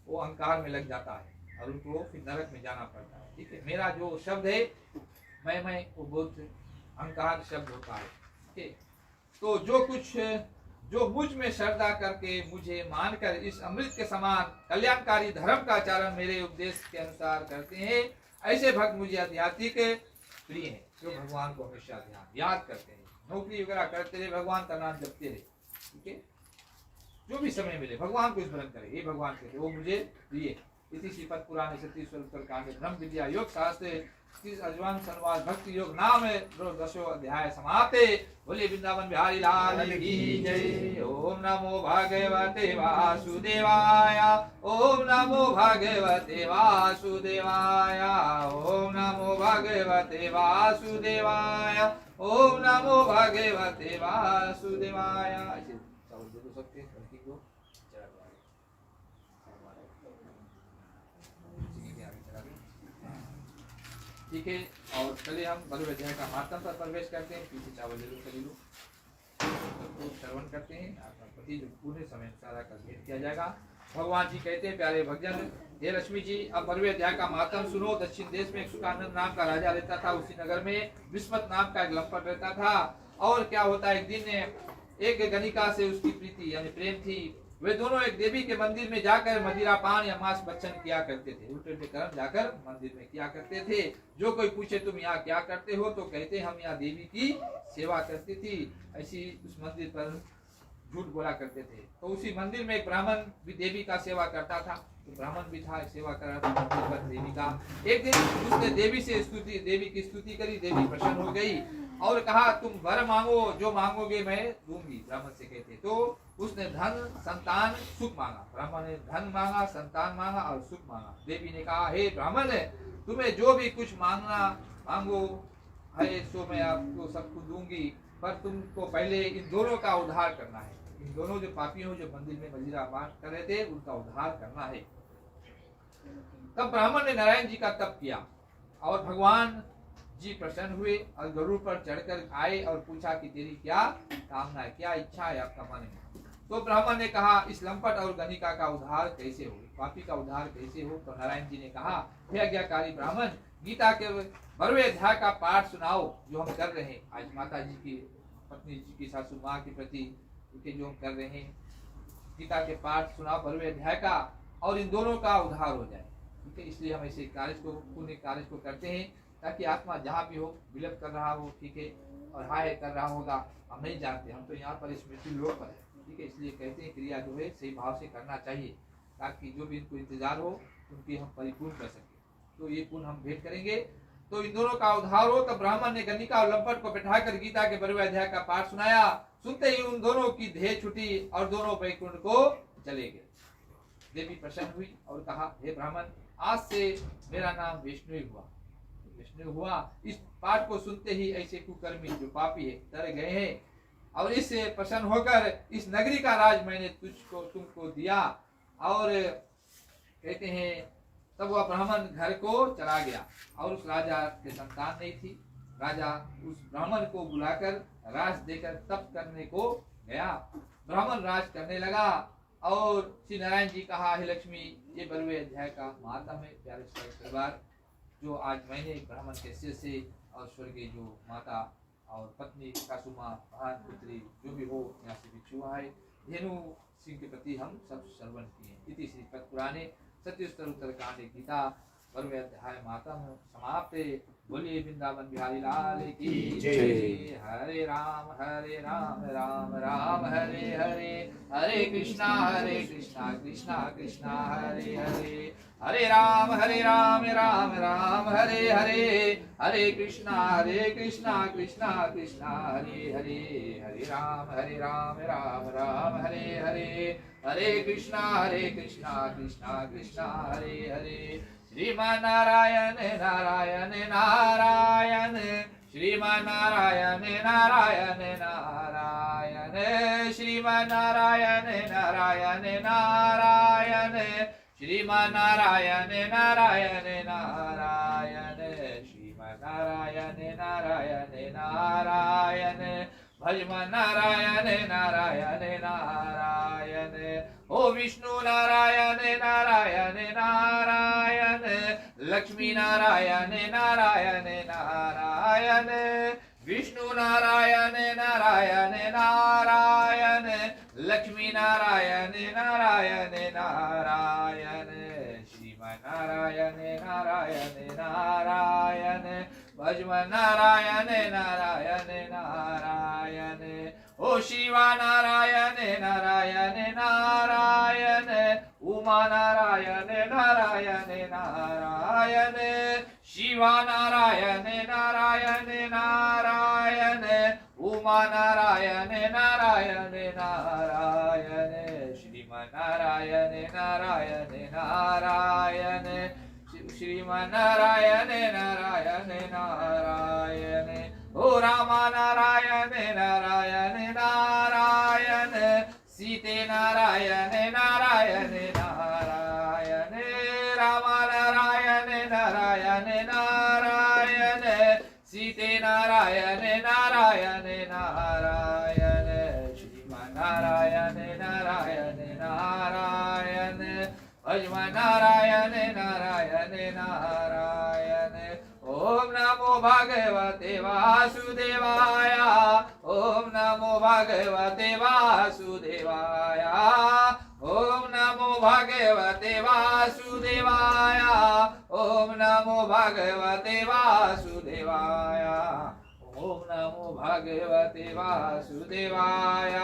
वो अहंकार में लग जाता है और उनको फिर नरक में जाना पड़ता है। ठीक है, मेरा जो शब्द है मैं वो बहुत अहंकार शब्द होता है। ठीक है, तो जो कुछ जो मुझ में श्रद्धा करके मुझे मानकर इस अमृत के समान कल्याणकारी धर्म का आचरण मेरे उपदेश के अनुसार करते हैं, ऐसे भक्त मुझे आध्यात्मिक प्रिय हैं, जो भगवान को हमेशा याद करते हैं, नौकरी वगैरह करते रहे, भगवान का नाम जपते रहे। ठीक है, जो भी समय मिले भगवान को स्मरण करे, ये भगवान कहते वो मुझे प्रिय। इसी श्रीपद पुराण सतीश्वर कांड ब्रह्म विद्या योग शास्त्र अजवान संवाद भक्ति योग नाम 10 अध्याय समाप्ते। बोले वृंदावन बिहारी लाल की जय। ओम नमो भगवते वासुदेवाय, ओम नमो भगवते वासुदेवाय, ओम नमो भगवते वासुदेवाय, ओम नमो भगवते वासुदेवाय। ठीक है, और चलिए हम भगवद अध्याय का महात्म पर प्रवेश करते हैं। पीछे चावल जरूर खरीद लो, तो श्रवण करते हैं। आपका पति जो पूरे समय सारा का भेद किया जाएगा। भगवान जी कहते हैं, प्यारे भक्तजन, हे लक्ष्मी जी, अब भगवद अध्याय का महात्म सुनो। दक्षिण देश में एक सुखानंद नाम का राजा रहता था। उसी नगर में विस्मत नाम का एक लंपट रहता था। और क्या होता है, एक दिन एक गणिका से उसकी प्रीति यानी प्रेम थी। वे दोनों एक देवी के मंदिर में जाकर मदिरा पान या मांस भक्षण किया करते थे। उल्टे उल्टे कर्म जाकर मंदिर में किया करते थे। जो कोई पूछे तुम यहाँ क्या करते हो, तो कहते हम यहाँ देवी की सेवा करती थी। ऐसी उस मंदिर पर झूठ बोला करते थे। तो उसी मंदिर में एक ब्राह्मण भी देवी का सेवा करता था। तो ब्राह्मण भी था, सेवा कर रहा था मंदिर पर देवी का। एक दिन उसने देवी की स्तुति करी। देवी प्रसन्न हो गई और कहा तुम वर मांगो, जो मांगोगे मैं दूंगी। ब्राह्मण से कहते तो उसने धन, संतान, सुख मांगा। ब्राह्मण ने धन मांगा, संतान मांगा और सुख मांगा। देवी ने कहा हे ब्राह्मण, तुम्हें जो भी कुछ मांगो है सो मैं आपको सब कुछ दूंगी, पर तुमको पहले इन दोनों का उद्धार करना है। इन दोनों जो पापी हो, जो मंदिर में मदिरा पान कर रहे थे, उनका उद्धार करना है। तब ब्राह्मण ने नारायण जी का तप किया और भगवान जी प्रसन्न हुए और गरुड़ पर चढ़कर आए और पूछा कि तेरी क्या कामना है, क्या इच्छा है आपका मन में। तो ब्राह्मण ने कहा इस लंपट और गणिका का उद्धार कैसे हो, पापी का उद्धार कैसे हो। तो नारायण जी ने कहा हे आज्ञाकारी ब्राह्मण, गीता के 12वें अध्याय का पाठ सुनाओ जो हम कर रहे हैं। आज माता जी की पत्नी जी की सासू माँ के प्रति जो हम कर रहे हैं, गीता के पाठ सुनाओ 12वें अध्याय का, और इन दोनों का उद्धार हो जाए। ठीक है, इसलिए हम ऐसे कार्य को, पुण्य कार्य को करते हैं ताकि आत्मा जहाँ भी हो, विलप कर रहा हो, ठीक है, और हाय कर रहा होगा, हम नहीं जानते, हम तो यहाँ पर स्मृति लोक पर है। ठीक है, इसलिए कहते हैं क्रिया जो है सही भाव से करना चाहिए ताकि जो भी इनको इंतजार हो उनकी हम परिपूर्ण कर सके। तो ये पुण्य हम भेंट करेंगे। तो इन दोनों का उद्धार हो। तब ब्राह्मण ने गणिका और लंपट को बैठाकर गीता के 12वें अध्याय का पाठ सुनाया। सुनते ही उन दोनों की देह छुटी और दोनों वैकुंठ को चले गए। देवी प्रसन्न हुई और कहा हे ब्राह्मण, आज से मेरा नाम विष्णु हुआ। विष्णु हुआ। इस पाठ को सुनते ही ऐसे कुकर्मी जो पापी है डर गए हैं और इससे प्रसन्न होकर इस नगरी का राज मैंने तुमको दिया। और कहते हैं तब वह ब्राह्मण घर को चला गया और उस राजा के संतान नहीं थी। राजा उस ब्राह्मण को बुलाकर राज देकर तप करने को गया। ब्राह्मण राज करने लगा और श्री नारायण जी कहा हे लक्ष्मी, ये 12वें अध्याय का महात्म है। प्यारे परिवार, जो आज मैंने ब्राह्मण के सिर से और स्वर्गीय जो माता और पत्नी सासुमा भान पुत्री जो भी हो यहाँ से बिछुआ है, धेनु सिंह के प्रति हम सब श्रवण किए। इति श्री पुराणे सत्योत्तर उत्तर कांडे गीता 12वें अध्याय मातम समाप्ते। बोलिए वृंदावन बिहारी लाल की जय। हरे राम राम राम हरे हरे, हरे कृष्णा कृष्णा कृष्णा हरे हरे, हरे राम राम राम हरे हरे, हरे कृष्णा कृष्णा कृष्णा हरे हरे, हरे राम राम राम हरे हरे, हरे कृष्णा कृष्णा कृष्णा हरे हरे। श्रीमान नारायण नारायण नारायण, श्रीमान नारायण नारायण नारायण, श्रीमान नारायण नारायण नारायण, श्रीमान नारायण नारायण नारायण, श्रीमान नारायण नारायण नारायण, भजमन नारायण नारायण नारायण। ओ विष्णु नारायण नारायण नारायण, लक्ष्मी नारायण नारायण नारायण, विष्णु नारायण नारायण नारायण, लक्ष्मी नारायण नारायण नारायण, श्रीमान नारायण नारायण नारायण, भजमन नारायण नारायण नारायण। ओ शिवा नारायण नारायण नारायण, उमा नारायण नारायण नारायण, शिवा नारायण नारायण नारायण, उमा नारायण नारायण नारायण, श्रीमान नारायण नारायण नारायण, श्रीमान नारायण नारायण नारायण। ओ रामा नारायण नारायण नारायण, सीते नारायण नारायण नारायण, रामा नारायण नारायण नारायण, सीते नारायण नारायण नारायण, श्रीमान नारायण नारायण नारायण, भजमन नारायण नारायण नारायण। ओम नमो भगवते वासुदेवाय, ओम नमो भगवते वासुदेवाय, ओम नमो भगवते वासुदेवाय ओम नमो भगवते वासुदेवाय ओम नमो भगवते वासुदेवाय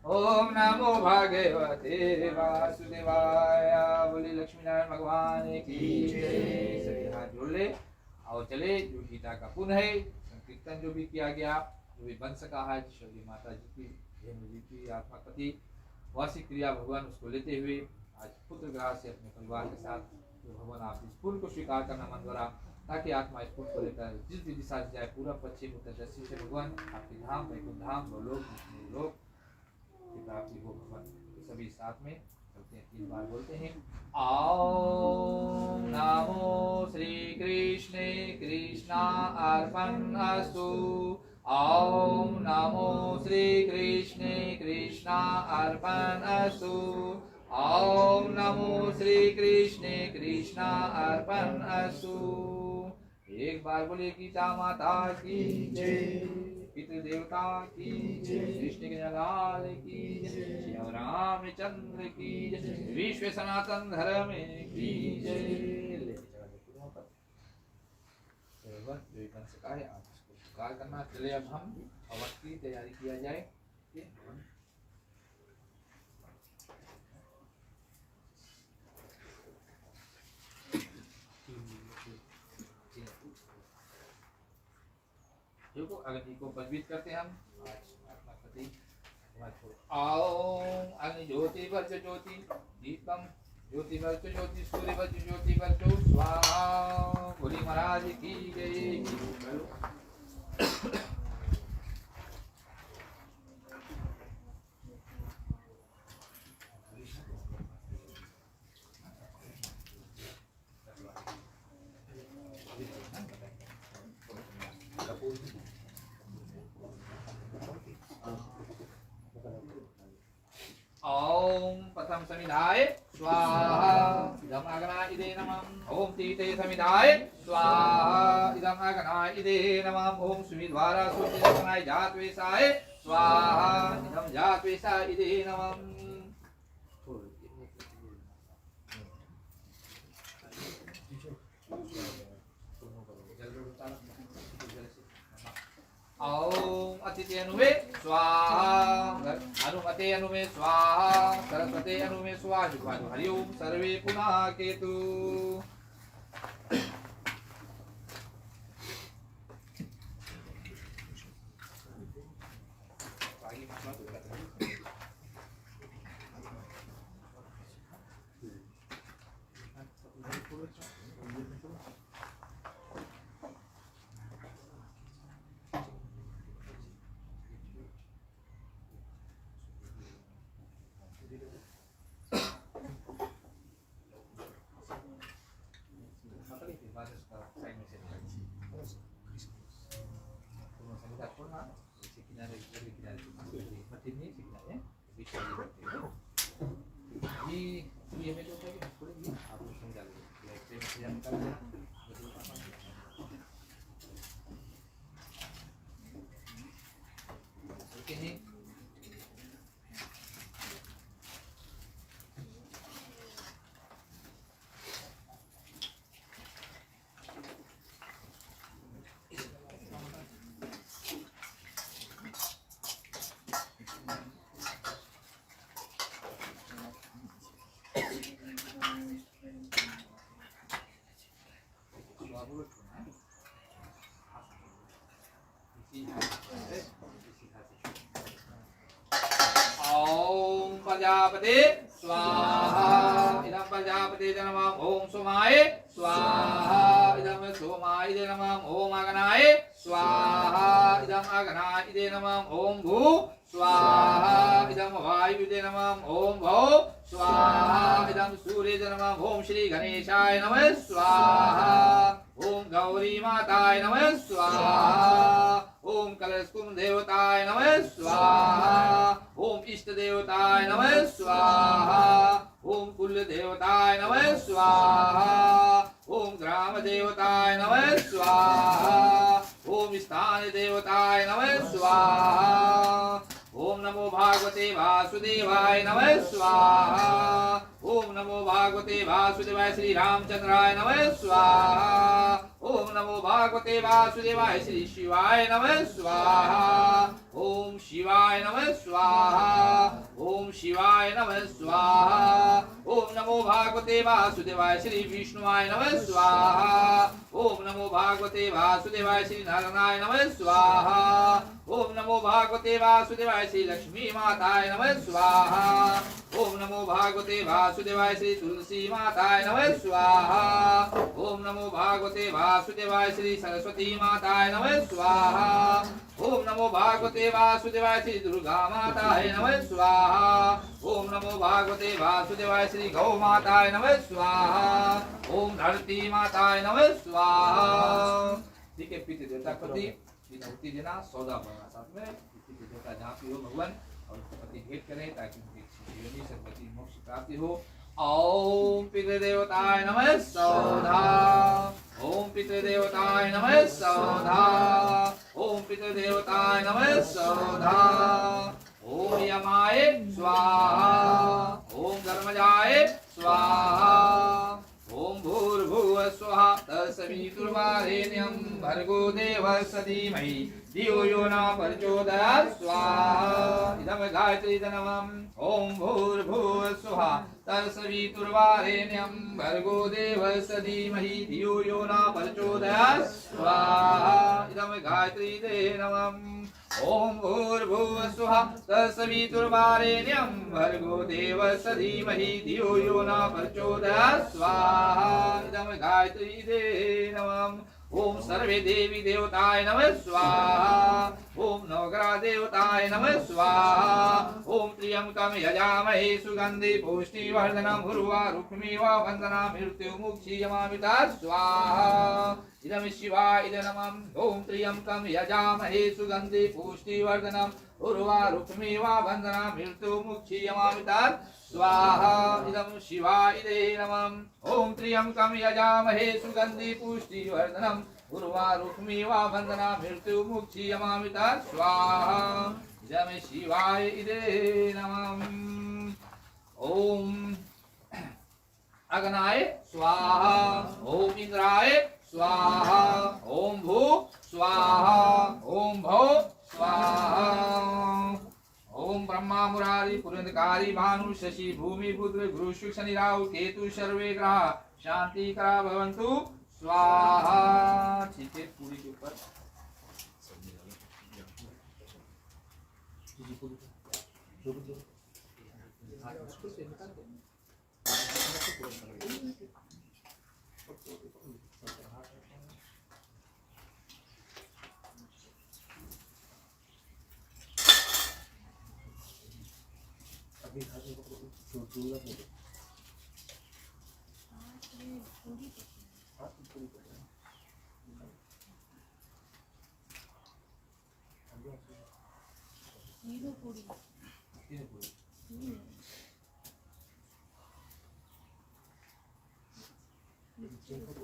ओम नमो भगवते वासुदेवाय। बोले लक्ष्मी नारायण भगवान की जय। सभी हाथ जोड़ ले और चले। जो गीता का पुण्य है, संकीर्तन जो भी किया गया, जो भी बन सका है, शबरी माता जी की, धेनु जी की आत्मा पति वार्षिक क्रिया भगवान उसको लेते हुए आज पुत्र ग्रह से अपने परिवार के साथ तो भगवान आप इस पुण्य को स्वीकार करना मन द्वारा, ताकि आत्मा इस पुण्य को लेकर जिस भी दिशा से जाए, पूरा पश्चिम उत्तर दक्षिण से भगवान आपके धाम वैकुंठ धाम लोक लोक की प्राप्ति हो। भगवान सभी साथ में चलते हैं, 3 बार बोलते हैं। ओम नमो श्री कृष्णे कृष्णा अर्पणमस्तु ओम नमो श्री कृष्णे कृष्णा अर्पणमस्तु ओम नमो श्री कृष्णे कृष्णा अर्पणमस्तु। एक बार बोले गीता माता की जय, पितृ देवता की जय, कृष्ण के लाल की जय, श्री रामचंद्र की जय, विश्व सनातन धर्म की जय। कार्य करना चले। अब हम अवध की तैयारी किया जाए। देखो अग्नि को प्रज्वलित करते हैं हम ओम अग्नि ज्योति वर्च ज्योति दीपम ज्योति वर्च ज्योति सूर्य वर्च ज्योति वर्चो स्वाहा। बोली महाराज की जय। ओम प्रथम समिधाय स्वाहा इदम अग्नाइदे नमः। ओम तीते समिधाय स्वाहा इदम अग्नाइदे नमः। ओम सुमिद्वारा सुचिरसनाय जातवेशाय स्वाहा इदम जातवेशाइदे नमः। ओम अतिथि अनुमे स्वाहा अनुमते अनुमे स्वाहा सरस्वते अनुमे स्वाहा। हरि ओम सर्वे पुनः केतु। ओम प्रजापते स्वाहा इदं प्रजापते नमः। ओम सोमाय स्वाहा इदं सोमाय नमः। ओम अग्नाय स्वाहा इदं अग्नाय नमः। ओम भू स्वाहा इदं वायुवे नमः। ओम भौ स्वाहा इदं सूर्ये नमः। ओम श्री गणेशाय नमः स्वाहा। ओम गौरी माताय नमः स्वाहा। ओम कलशकुम देवताय नमः स्वाहा। ओम इष्ट देवताय नमः स्वाहा। ओम कुल देवताय नमः स्वाहा। ओम ग्राम देवताय नमः स्वाहा। ओम स्थान देवताय नमः स्वाहा। ओम नमो भाग भागवते वासुदेवाय नमः स्वाहा। ओम नमो भागवते वासुदेवाय श्री रामचंद्राय नमः स्वाहा। ओम नमो भागवते वासुदेवाय श्री शिवाय नमः स्वाहा। ओम शिवाय नमः स्वाहा। ओम शिवाय नमः स्वाहा। ओम नमो भागवते वासुदेवाय श्री विष्णुवाय नमः स्वाहा। ओम नमो भागवते वासुदेवाय श्री नारायणाय नमः स्वाहा। ओम नमो भागवते वासुदेवाय श्री लक्ष्मी माताय नमः स्वाहा। ओम नमो भागवते वासुदेवाय श्री तुलसी माताय नमः स्वाहा। ओम नमो भागवते वासुदेवाय श्री सरस्वती माताय नमः स्वाहा। ओम नमो भागवते वासुदेवाय श्री दुर्गा माताय नमः स्वाहा। ओम नमो भागवते वासुदेवाय श्री गौ माताय नमः स्वाहा। ओम धरती माताय नमः स्वाहा। ठीक है, पितृ देवता पति विनती देना, सौदा बनना साथ में। पितृ देवता जहाँ भी हो भगवान और पति भेंट करें ताकि उनकी जीवनी सदगति मोक्ष प्राप्ति हो। ओम पितृदेवताय नमः सौधा। ओम पितृदेवताय नमः सौधा। ओम पितृदेवताय नमः सौधा। ओम यमाय स्वाहा। ओम धर्मजाय स्वाहा। ओम भूर्भुवः स्वः तत्सवितुर्वरेण्यं भर्गो देवस्य धीमहि धियो यो न प्रचोदयात् स्वाहा। इदं गायत्री नमः। ओम भूर्भुवः स्वः तत्सवितुर्वरेण्यं भर्गो देवस्य धीमहि धियो यो न प्रचोदयात् स्वाहा। इदं गायत्री नमः। ओम भूर्भुवः स्वः तत्सवितुर्वरेण्यं भर्गो देवस्य धीमहि धियो यो न प्रचोदयात् स्वाहा। इदं गायत्री नमः। ओम सर्वे देवी देवताय नमः स्वाहा। ओम नवग्रह देवताय नमः स्वाहा। ओम त्र्यंबकं यजामहे सुगंधि पुष्टिवर्धनम् उर्वारुकमिव वन्दना मृत्युमुक्षीयमामृतात् स्वाहा। इदं शिवाय नमः। ओम त्र्यंबकं यजामहे सुगंधि पुष्टिवर्धनम् उर्वारुकमिव वन्दना मृत्युमुक्षीयमामृतात् स्वाहा। इदं शिवाय नमः। ओम त्र्यंबकं यजामहे सुगंधि पुष्टिवर्धनम् उर्वारुकमिव वन्दना मृत्युमुक्षीयमामृतात् स्वाहा। इदं शिवाय नमः। ओम अग्नाय स्वाहा। ओम इंद्राय स्वाहा। ओम भू स्वाहा। ओम भौ स्वाहा। ओम ब्रह्मा मुरारी पुरंदकारी भानु शशि भूमि बुध गुरु शुक्र शनि राहु केतु सर्वे ग्रह शांति करा भवन्तु स्वाहा। ठीक है, पूरी के ऊपर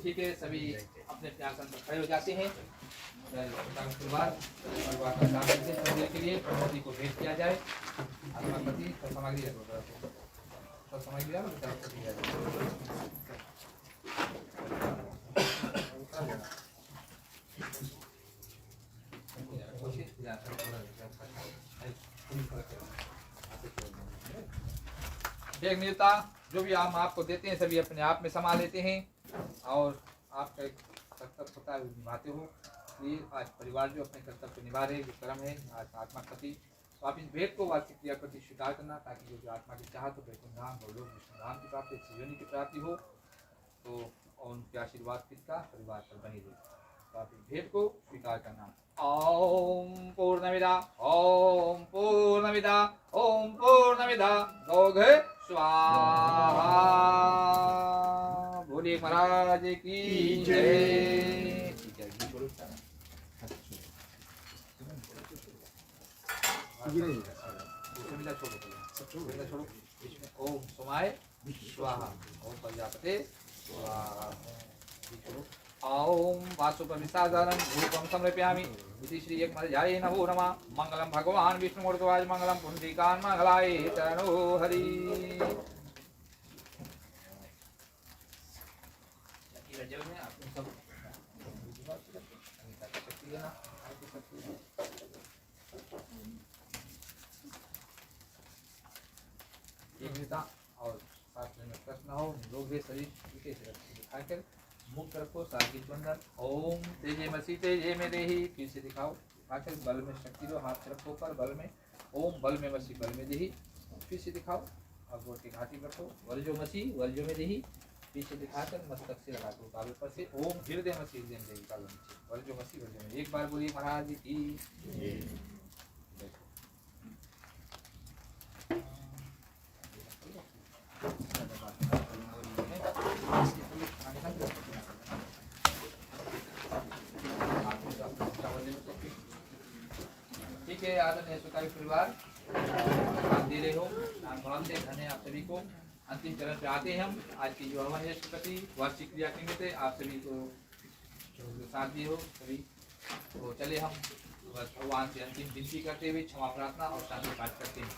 ठीक है, सभी अपने अपने आसन पर खड़े हो जाते हैं। के लिए प्रभु को भेंट किया जाए। आत्मापति सामग्री एक नेता जो भी हम आपको देते हैं सभी अपने आप में समा लेते हैं और आपका एक कर्तव्य होता है निभाते हो। ये आज परिवार जो अपने कर्तव्य निभा रहे जो कर्म है आज आत्मा प्रति, तो आप इस भेंट को वार्षिक क्रिया प्रति स्वीकार करना ताकि जो आत्मा की चाहत हो वैकुंठ धाम और लोग विष्णु धाम की प्राप्ति जीवनी की प्राप्ति हो। तो और उनके आशीर्वाद किसका परिवार पर बनी रहे। तो आप इस भेंट को स्वीकार करना। ओम पूर्णमिदा ओम पूर्णमिदा ओम पूर्णमिदा गौघ स्वाहा। बोलिए महाराज की जय। छोड़ो ओम सोमाय स्वाहा। ओम प्रजापते स्वाहा। ॐ वासुपविसादनं धूपं समर्पयामि इति श्री एकमध्याये नमो नमः। मंगलम भगवान विष्णुमूर्तवाज मंगलम पुंडरीकान मंगलाय चरणो हरि। और शास्त्र में प्रश्न हो निरोग शरीर दिखाकर मुक्त रखो साकित बंधन। ओम तेजे मसी तेजे में देही फिर से दिखाओ दिखाकर बल में शक्ति दो हाथ रखो पर बल में ओम बल में मसी बल में देही फिर से दिखाओ और गोट की घाटी रखो वलजो मसी वलजो में देही फिर से दिखाकर मस्तक से लगा दो काबे पर से ओम हृदय मसी हृदय में देही काबे नीचे वलजो मसी वलजो में। एक बार बोलिए महाराज की। ठीक है आदरणीय सुकारी परिवार आप दे रहे हो भाव से धन्य आप सभी को। अंतिम चरण पे आते हैं हम। आज की जो हवन है प्रति वार्षिक क्रिया निमित्त आप सभी को जो साथ दिए हो सभी तो चले हम बस भगवान से अंतिम विनती करते हुए क्षमा प्रार्थना और शांति पाठ करते हैं।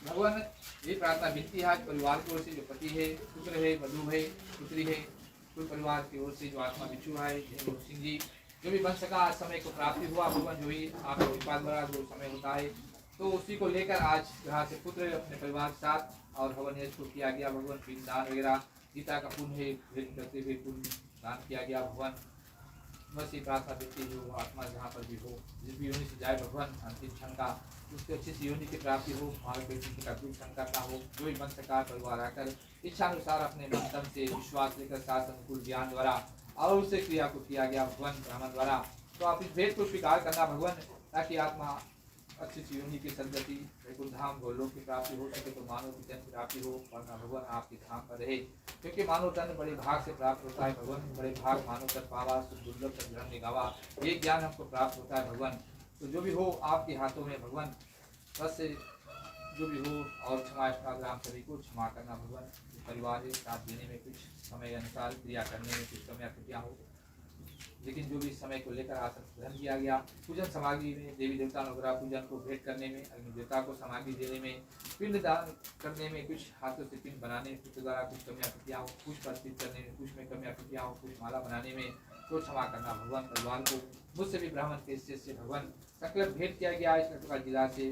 भगवान ये प्रार्थना विनती है आज परिवार की ओर से जो पति है पुत्र है वधु है पुत्री है कुल परिवार की ओर से जो आत्मा बिच्छू है सिंह जी जो भी बन सका आज समय को प्राप्ति हुआ भगवान जो ही आपके कृपा द्वारा जो समय होता है तो उसी को लेकर आज यहाँ से पुत्र अपने परिवार के साथ और हवन को किया गया भगवान पिंड दान वगैरह गीता का पुण्य है करते हुए पुण्य दान किया गया भगवान। बस ये प्रार्थना देती जो आत्मा जहाँ पर भी हो जिस भी योनि से जाए भगवान अंतिम क्षण का उसके अच्छी सी योनि की प्राप्ति हो हमारे कोई किसी का दुख संकट ना हो जो भी मन सका परिवार आकर इच्छानुसार अपने मंथन से विश्वास लेकर शास्त्र अनुकूल ज्ञान द्वारा और उसे क्रिया को किया गया भगवान ब्राह्मण द्वारा। तो आप इस भेद को स्वीकार करना भगवान ताकि आत्मा अच्छी सी योनि की सदगति वैकुंठ धाम गोलोक की प्राप्ति हो सके तो मानव की जन्म प्राप्ति हो वरना भगवान आपके धाम पर रहे क्योंकि मानव तन बड़े भाग से प्राप्त होता है भगवान। बड़े भाग मानव तन पावा दुर्लभ तन धर्म निगावा ये ज्ञान हमको प्राप्त होता है भगवान। तो जो भी हो आपके हाथों में भगवान बस जो भी हो और क्षमा ग्राम सभी को क्षमा करना भगवान। परिवार के साथ देने में कुछ समय अनुसार क्रिया करने में कुछ समय त्रुटियाँ हो लेकिन जो भी समय को लेकर आसन ग्रहण किया गया पूजन सामग्री में देवी देवता वगैरह पूजन को भेंट करने में अग्नि देवता को सामग्री देने में पिंड दान करने में कुछ हाथों से पिंड बनाने पुत्र द्वारा कुछ कमियाँ त्रुटियाँ हो पुष्प अर्पित करने में कुछ में कमियाँ त्रुटियाँ हो कुछ माला बनाने में तो क्षमा करना भगवान। परिवार को मुझसे भी ब्राह्मण के से भगवान संकल्प भेंट किया गया इस प्रकार जिला से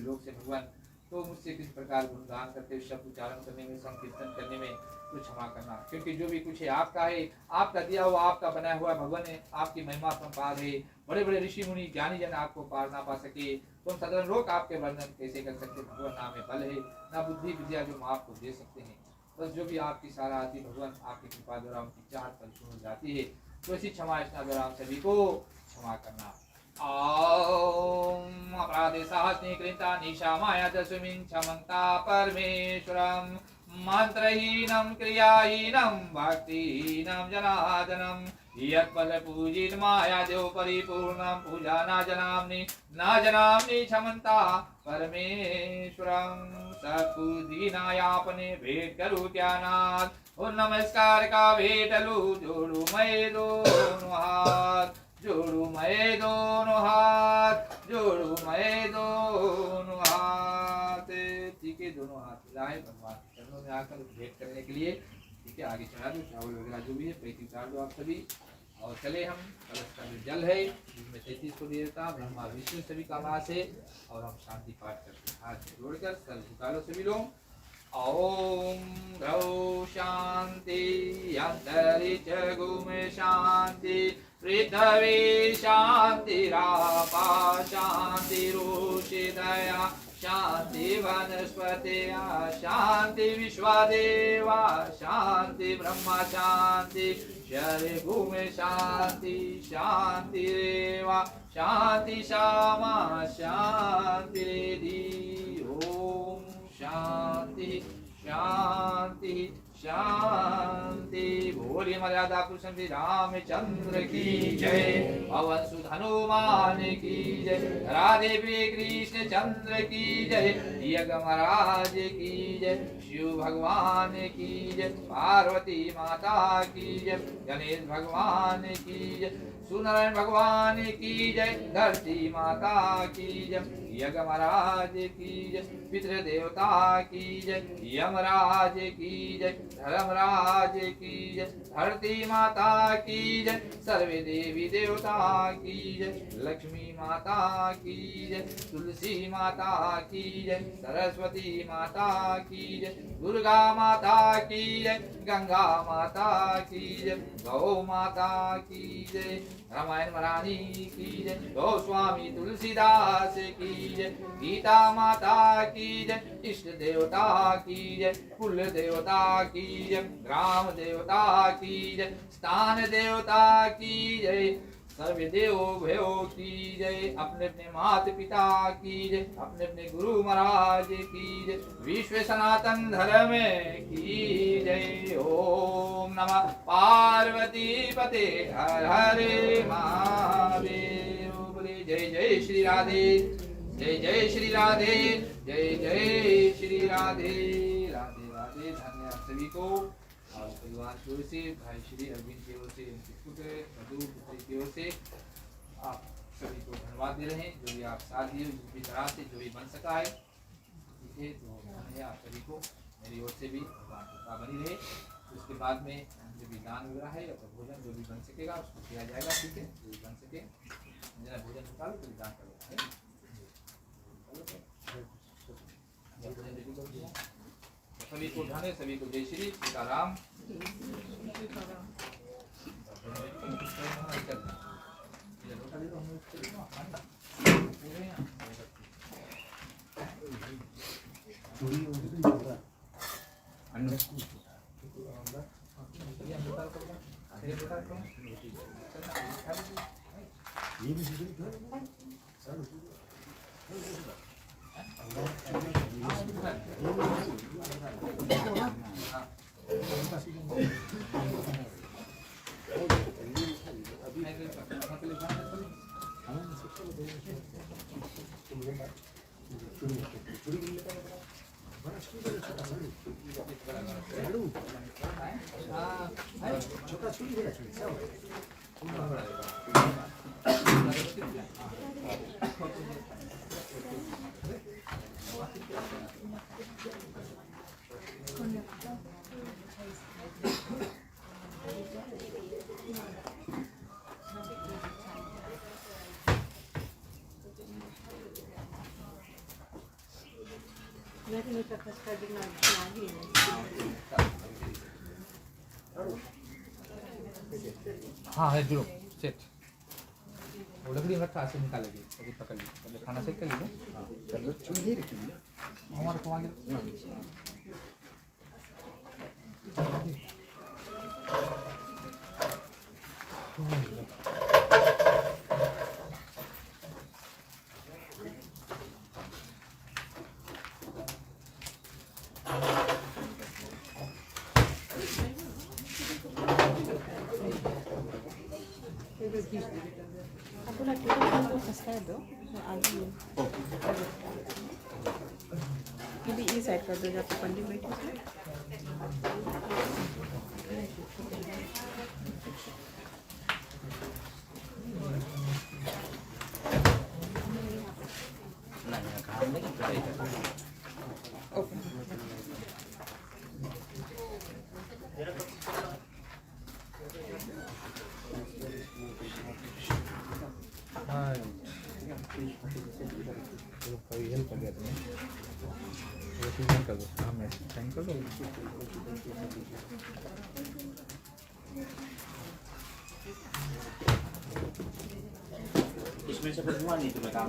लोग से भगवान तो मुझसे किस प्रकार गुणगान करते हुए शब्द उच्चारण करने में संकीर्तन करने में तो क्षमा करना क्योंकि जो भी कुछ है आपका दिया हुआ आपका बनाया हुआ भगवान है आपकी महिमा परम्पार है। बड़े बड़े ऋषि मुनि ज्ञानी जन आपको पार ना पा सके तो हम साधारण लोग आपके वर्णन कैसे कर सकते भगवान नाम में बल है ना बुद्धि विद्या जो हम आपको दे सकते हैं। बस जो भी आपकी सारा आदि भगवान आपकी कृपा द्वारा उनकी चाहत परिपूर्ण हो जाती है तो ऐसी क्षमा स्नान द्वारा हम सभी को क्षमा करना। ओम अपराधे साहस्नि कृता निशा माया दशमिं क्षमन्ता परमेश्वरम् मंत्रहीनं क्रियाहीनं भक्तिहीनं जनार्दनं यत्पद पूजित माया देव परिपूर्णं पूजा न जनाम्नि क्षमन्ता परमेश्वरं सत्बुद्धिनायापने भेंट करूं क्या नाथ और नमस्कार का भेंट लूं जोड़ू मैं दोनों हाथ जोड़ू मैं दोनों हाथ जोड़ू मैं दोनों हाथ। ठीक है दोनों हाथ मिलाए भगवान के चरणों में आकर भेंट करने के लिए ठीक है आगे चढ़ा दो चावल वगैरह जो भी है पैसे उतार दो आप सभी और चले हम कलश का जो जल है जिसमें 33 को देवता ब्रह्मा विष्णु सभी का वास है और हम शांति पाठ करते हैं हाथ जोड़कर सर झुका लो सभी लोग। ओम द्रौ शांति अंतरिक्ष गुम शांति पृथ्वी शांतिरापा शांतिरुषि दया शांति वनस्पति शांति विश्वदेवा शांति ब्रह्मा शांति शरीर भूमि शांति शांति रेवा शांति श्यामा शांति रेधि। ओम शांति शांति शांति। बोलिए मर्यादा पुरुषोत्तम श्री रामचंद्र की जय। पवन सुत हनुमान की जय। राधे प्रिय कृष्ण चंद्र की जय। यज्ञमहाराज की जय। शिव भगवान की जय। पार्वती माता की जय। गणेश भगवान की जय। सुनारायण भगवान की जय। धरती माता की जय। यज्ञमहाराज की जय। पितृ देवता की जय। यमराज की जय। धर्मराज की जय। धरती माता की जय। सर्वे देवी देवता की जय। लक्ष्मी माता की जय। तुलसी माता की जय। सरस्वती माता की जय। दुर्गा माता की जय। गंगा माता की जय। गौ माता की जय। रामायण महारानी की जय। गोस्वामी तुलसीदास की जय। गीता माता की जय। इष्ट देवता की जय। कुल देवता की जय। ग्राम देवता की जय। स्थान देवता की जय। सर्व देव भयो की जय। अपने अपने माता पिता की जय। अपने अपने गुरु महाराज की जय। विश्व सनातन धर्म की जय। ओम नमः पार्वती पते हर हर महादेव। बोले जय जय श्री राधे। जय जय श्री राधे। जय जय श्री राधे। राधे राधे। धन्य आप सभी को और परिवार की ओर से, भाई श्री अरविंद की ओर से, उनके पुत्र मधु पुत्री की ओर से आप सभी को धन्यवाद दे रहे हैं। जो भी आप साथ दिए जिस भी तरह से जो भी बन सका है, ठीक है, तो धन्य आप सभी को मेरी ओर से भी भगवान कृपा बनी रहे। उसके बाद में जो भी दान वगैरह है या तो भोजन जो भी बन सकेगा उसको किया जाएगा, ठीक है, जो भी बन सके जरा भोजन निकालो तो दान कर देना है। सभी को धन्य, सभी को जय श्री सीताराम। हाँ है जुड़ो सेट। वो लकड़ी रखा से निकालेगी अभी पकड़ ली, पहले खाना सेट कर लीजिए। चूल्हे रखिए हमारे को आगे ये साइड कर दो जहाँ पे पंडित बैठे हैं। हेल्प कर दिया तुम्हें, कर दो हाँ मैं साइन कर दो। इसमें से फिर नहीं तुम्हें काम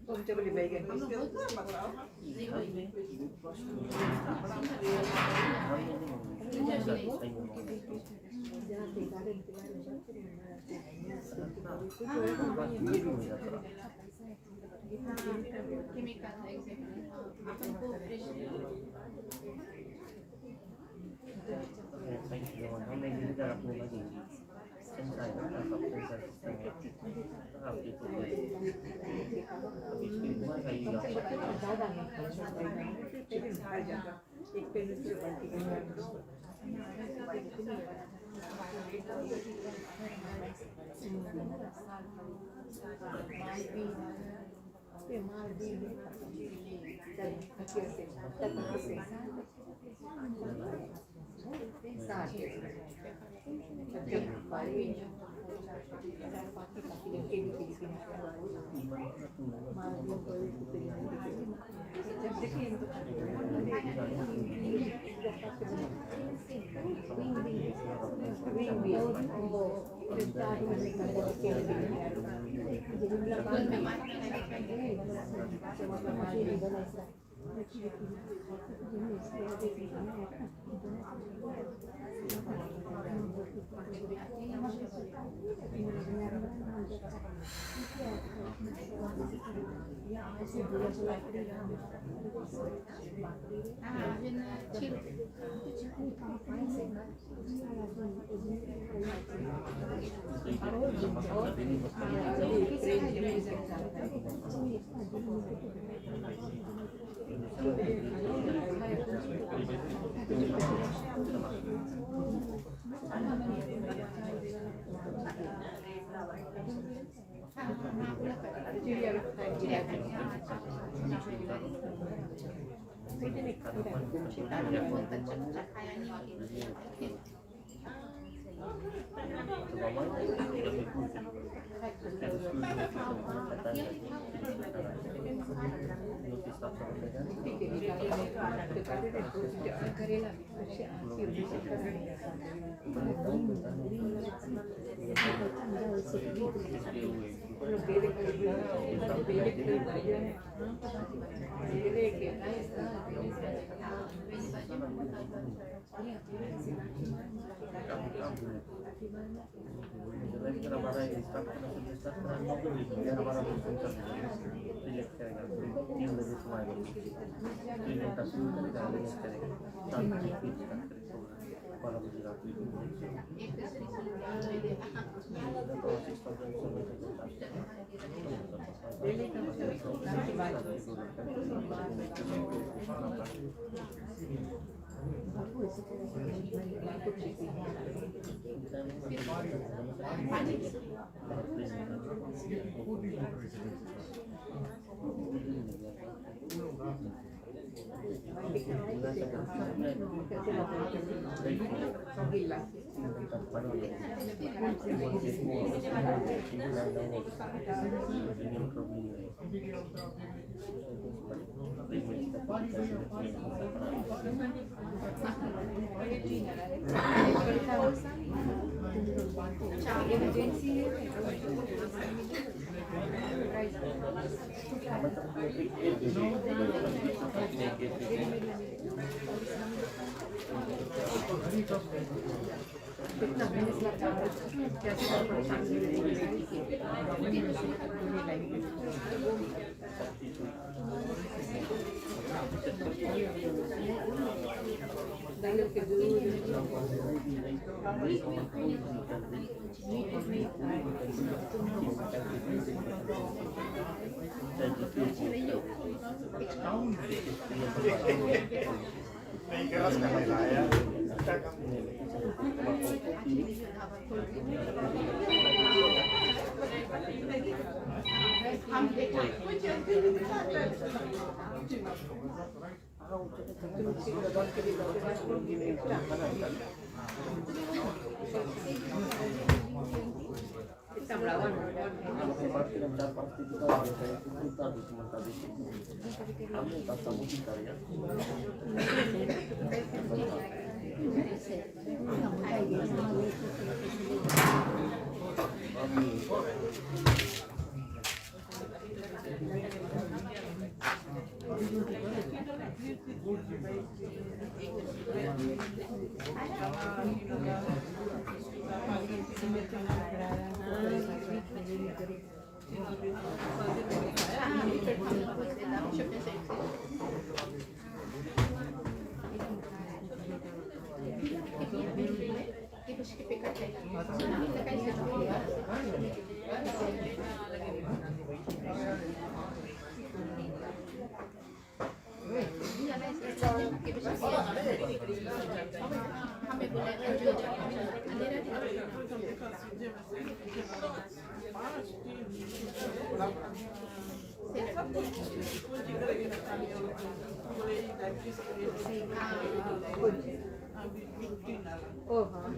Om coba dibagikan. Oh, हाँ।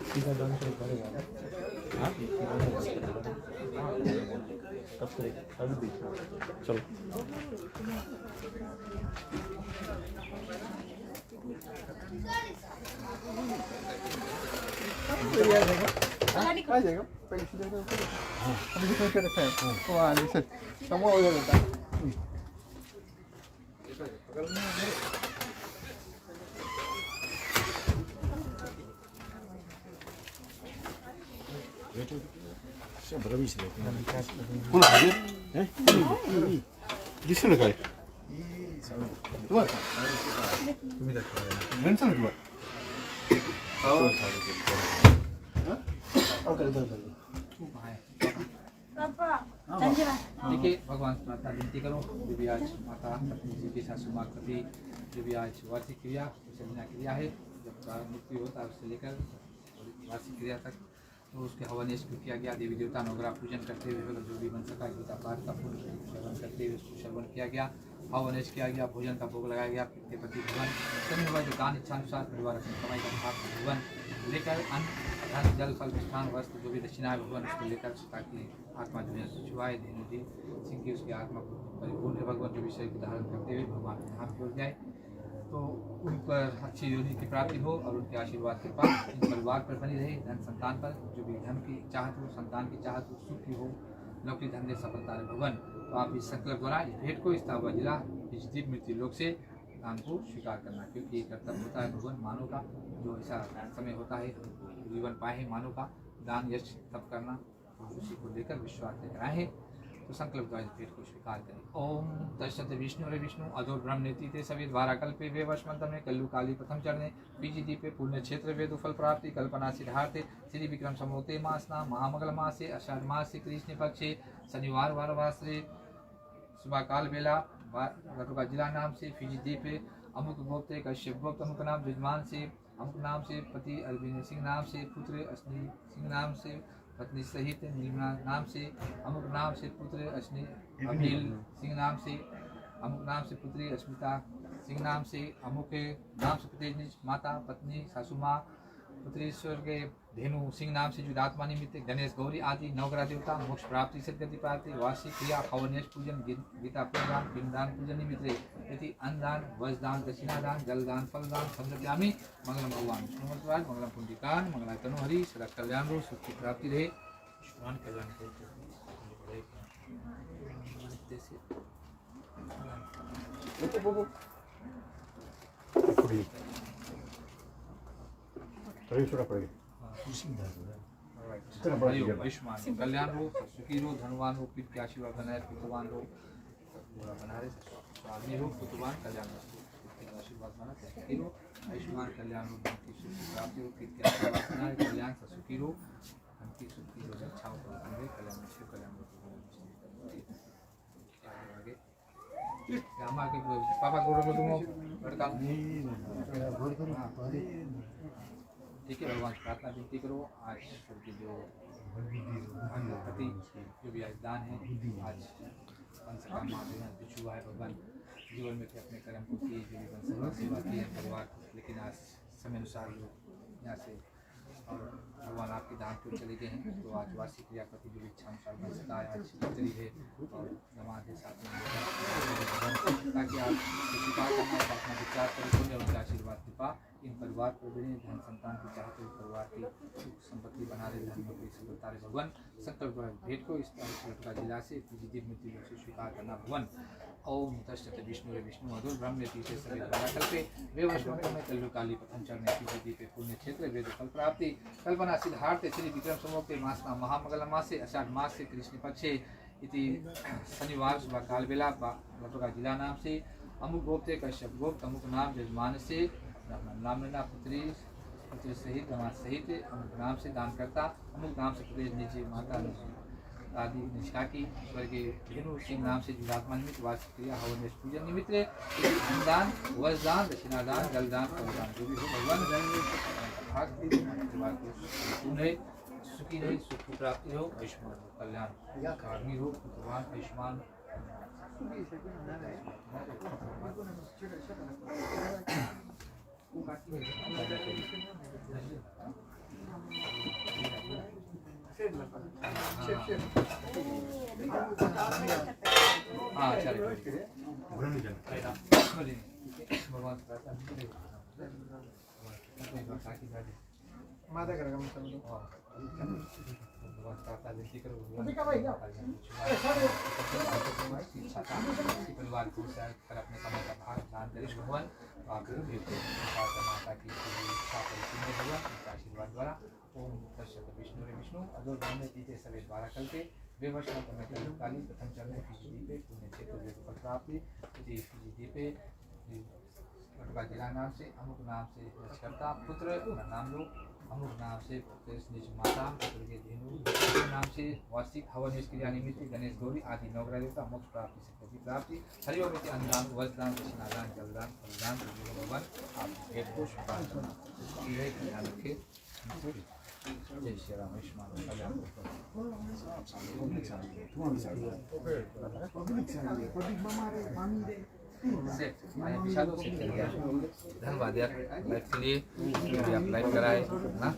सीधा डाउन से करेगा हाँ कब करेगा अभी बीच में चलो आ जाएगा पैसे देगा अभी कितने का रखा है वो आगे से समूह हो जाता है 오늘 가게? 예? 리스를 가요. 좋아. 괜찮아 좋아. देखिए भगवान से प्रार्थना विनती करो जो भी आज माता अपनी जी के सासू माँ प्रति जो भी आज वार्षिक क्रिया विसर्जना क्रिया है जब मृत्यु होता है उससे लेकर वार्षिक क्रिया तक तो उसके हवन यज्ञ किया गया देवी देवता नवग्रह पूजन करते हुए जो भी बन सका गीता पाठ का पूर्ण श्रवण करते हुए उसको श्रवण किया गया हवन यज्ञ किया गया भोजन का भोग लगाया गया के प्रति भगवान सभी जो दान इच्छानुसार परिवार अपनी कमाई का भाग भगवान लेकर अन्न धन जल फल मिष्ठान वस्त्र जो भी दक्षिणा है भगवान उसको लेकर ताकि आत्मा जो है छुआए धेनु जी सिंह की उसकी आत्मा को परिपूर्ण भगवान जो विषय को धारण करते हुए भगवान धाम की ओर जाए तो उन पर अच्छी योनि की प्राप्ति हो और उनके आशीर्वाद के पास इन परिवार पर बनी रहे धन संतान पर जो भी धन की चाहत हो संतान की चाहत हो सुख की हो लौकिक धंधे सफलता रहे भगवान तो आप इस संकल्प द्वारा इस भेंट को स्थापना जिला इस मृत्यु लोक से दान को स्वीकार करना क्योंकि ये कर्तव्य होता है भगवान मानव का जो ऐसा समय होता है जीवन पाए मानव का दान यश तब करना उसी को लेकर विश्वास लेकर आए तो संकल्प द्वारा इस भेंट को स्वीकार करें ओम तस्सत विष्णु रे विष्णु अधोर ब्रह्म नीति ते सभी द्वारा कल्पे वे वर्षमंतम में कल्लु काली प्रथम चरणे बीजी दीपे पुण्य क्षेत्र वेदु फल प्राप्ति कल्पना सिद्धार्थे श्री विक्रम समोते मासना महामंगल मासे आषाढ़ मासे कृष्ण पक्षे शनिवार वारवासरे सुबह काल बेला का जिला नाम से फिजी दीपे अमुक गोप्ते कश्यप गोप्त अमुक नाम जजमान से अमुक नाम से पति अरविंद सिंह नाम से पुत्र अश्नि सिंह नाम से पत्नी सहित निर्मला नाम से अमुक नाम से पुत्र अश्नि अभिल सिंह नाम से अमुक नाम से पुत्री अस्मिता सिंह नाम से अमुक नाम से प्रत्येक माता पत्नी सासू माँ पुत्री स्वर्ग धेनु सिंह नाम से जुदात्मा निमित्त गणेश गौरी आदि नवग्रह देवता मोक्ष प्राप्ति सदगति प्राप्ति वार्षिक क्रिया हवन पूजन गीता पूजन पिंडदान पूजन निमित्त यदि अन्नदान वज्रदान दक्षिणादान जलदान फलदान समझामी मंगलम भगवान विष्णुमतवाद मंगलम पुंडिकान मंगला तनुहरि सदा कल्याण रो सुख की प्राप्ति रहे भगवान कल्याण थोड़ा पड़ेगा आयुष्मान कल्याण हो सुखी रो धनवान हो पीठ के आशीर्वाद बनाए पुत्रवान हो बना रहे स्वामी हो पुत्रवान कल्याण हो आशीर्वाद बना सुखी रो आयुष्मान कल्याण हो धन की सुखी प्राप्ति हो पीठ के आशीर्वाद बनाए कल्याण सुखी रो धन की सुखी हो इच्छाओं को कल्याण शिव कल्याण आगे हम आगे पापा को रोको तुम लड़का ठीक है भगवान से प्रार्थना विनती करो आज की जो पति जो भी आज दान है आज वंश का बिछू हुआ है भगवान जीवन में अपने कर्म को किए जो भी वंश सेवा की है परिवार लेकिन आज समय अनुसार लोग यहाँ से और भगवान आपके दान की ओर चले गए हैं तो आज वार्षिक क्रियापति जो इच्छा अनुसार बन सकता है आज खिचड़ी है और जमात के साथ में ताकि आप स्वीकार करना अपना विचार करें उनका आशीर्वाद कृपा इन परिवार को बने धन संतान की चाहते हुए परिवार की सुख संपत्ति बना रहे, धन नौकरी सफलता रहे भगवान। संकल्प भेंट को इस का जिला से जीव मृत्यु से स्वीकार करना भगवान। ओम तस्ते विष्णु रे विष्णु मधुर ब्रह्म तीसरे सभी द्वारा कल्पे वे वर्षों में कल्लु काली प्रथम चरण में दीपे पुण्य क्षेत्र वेद फल प्राप्ति कल्पना सिद्धार्थ श्री विक्रम संवत्ते मासना महामंगल मासे आषाढ़ मास से कृष्ण पक्षे इति शनिवार सुबह काल बेला का जिला नाम से अमुक गोप्ते कश्यप गोप्त अमुक नाम जजमान से नामना पुत्री पुत्री सहित दामाद सहित अमुक नाम से दान करता अमुक नाम से पुत्री निजी माता आदि निष्काकी स्वर्गीय धेनु सिंह नाम से जीवात्मा निमित्त वार्षिक क्रिया हवन पूजन निमित्त दान वजदान दक्षिणादान जलदान फलदान जो भी हो भगवान सुखी रहे सुख की प्राप्ति हो आयुष्मान हो कल्याण आदमी हो भगवान आयुष्मान हाँ चलो भगवान माता करेगा मतलब परिवार को कर अपने समय का भाग दान करें भगवान माता की आशीर्वाद द्वारा ओम तस्ते विष्णु रे विष्णु अदोर ब्रह्म तीते सवे द्वारा कल्पे वेवर्ष काली प्रथम चरण में दीपे पुण्य क्षेत्र वेद फल प्राप्ति दीपे जिला नाम से अमुक नाम से करता पुत्र नाम लो अमुक नाम से निज माता पुत्र के धेनु नाम से वार्षिक हवन क्रिया निमित्त गणेश गौरी आदि नवग्रह देवता मोक्ष प्राप्ति सिद्धि प्राप्ति हरिओम इति अन्नदान वस्त्रदान दक्षिणादान जलदान फलदान भगवान आप भेंट को ध्यान रखें। जय श्री राम आयुष्मान कल्याण धन्यवाद यार लाइफ के लिए आप लाइफ कराए ना।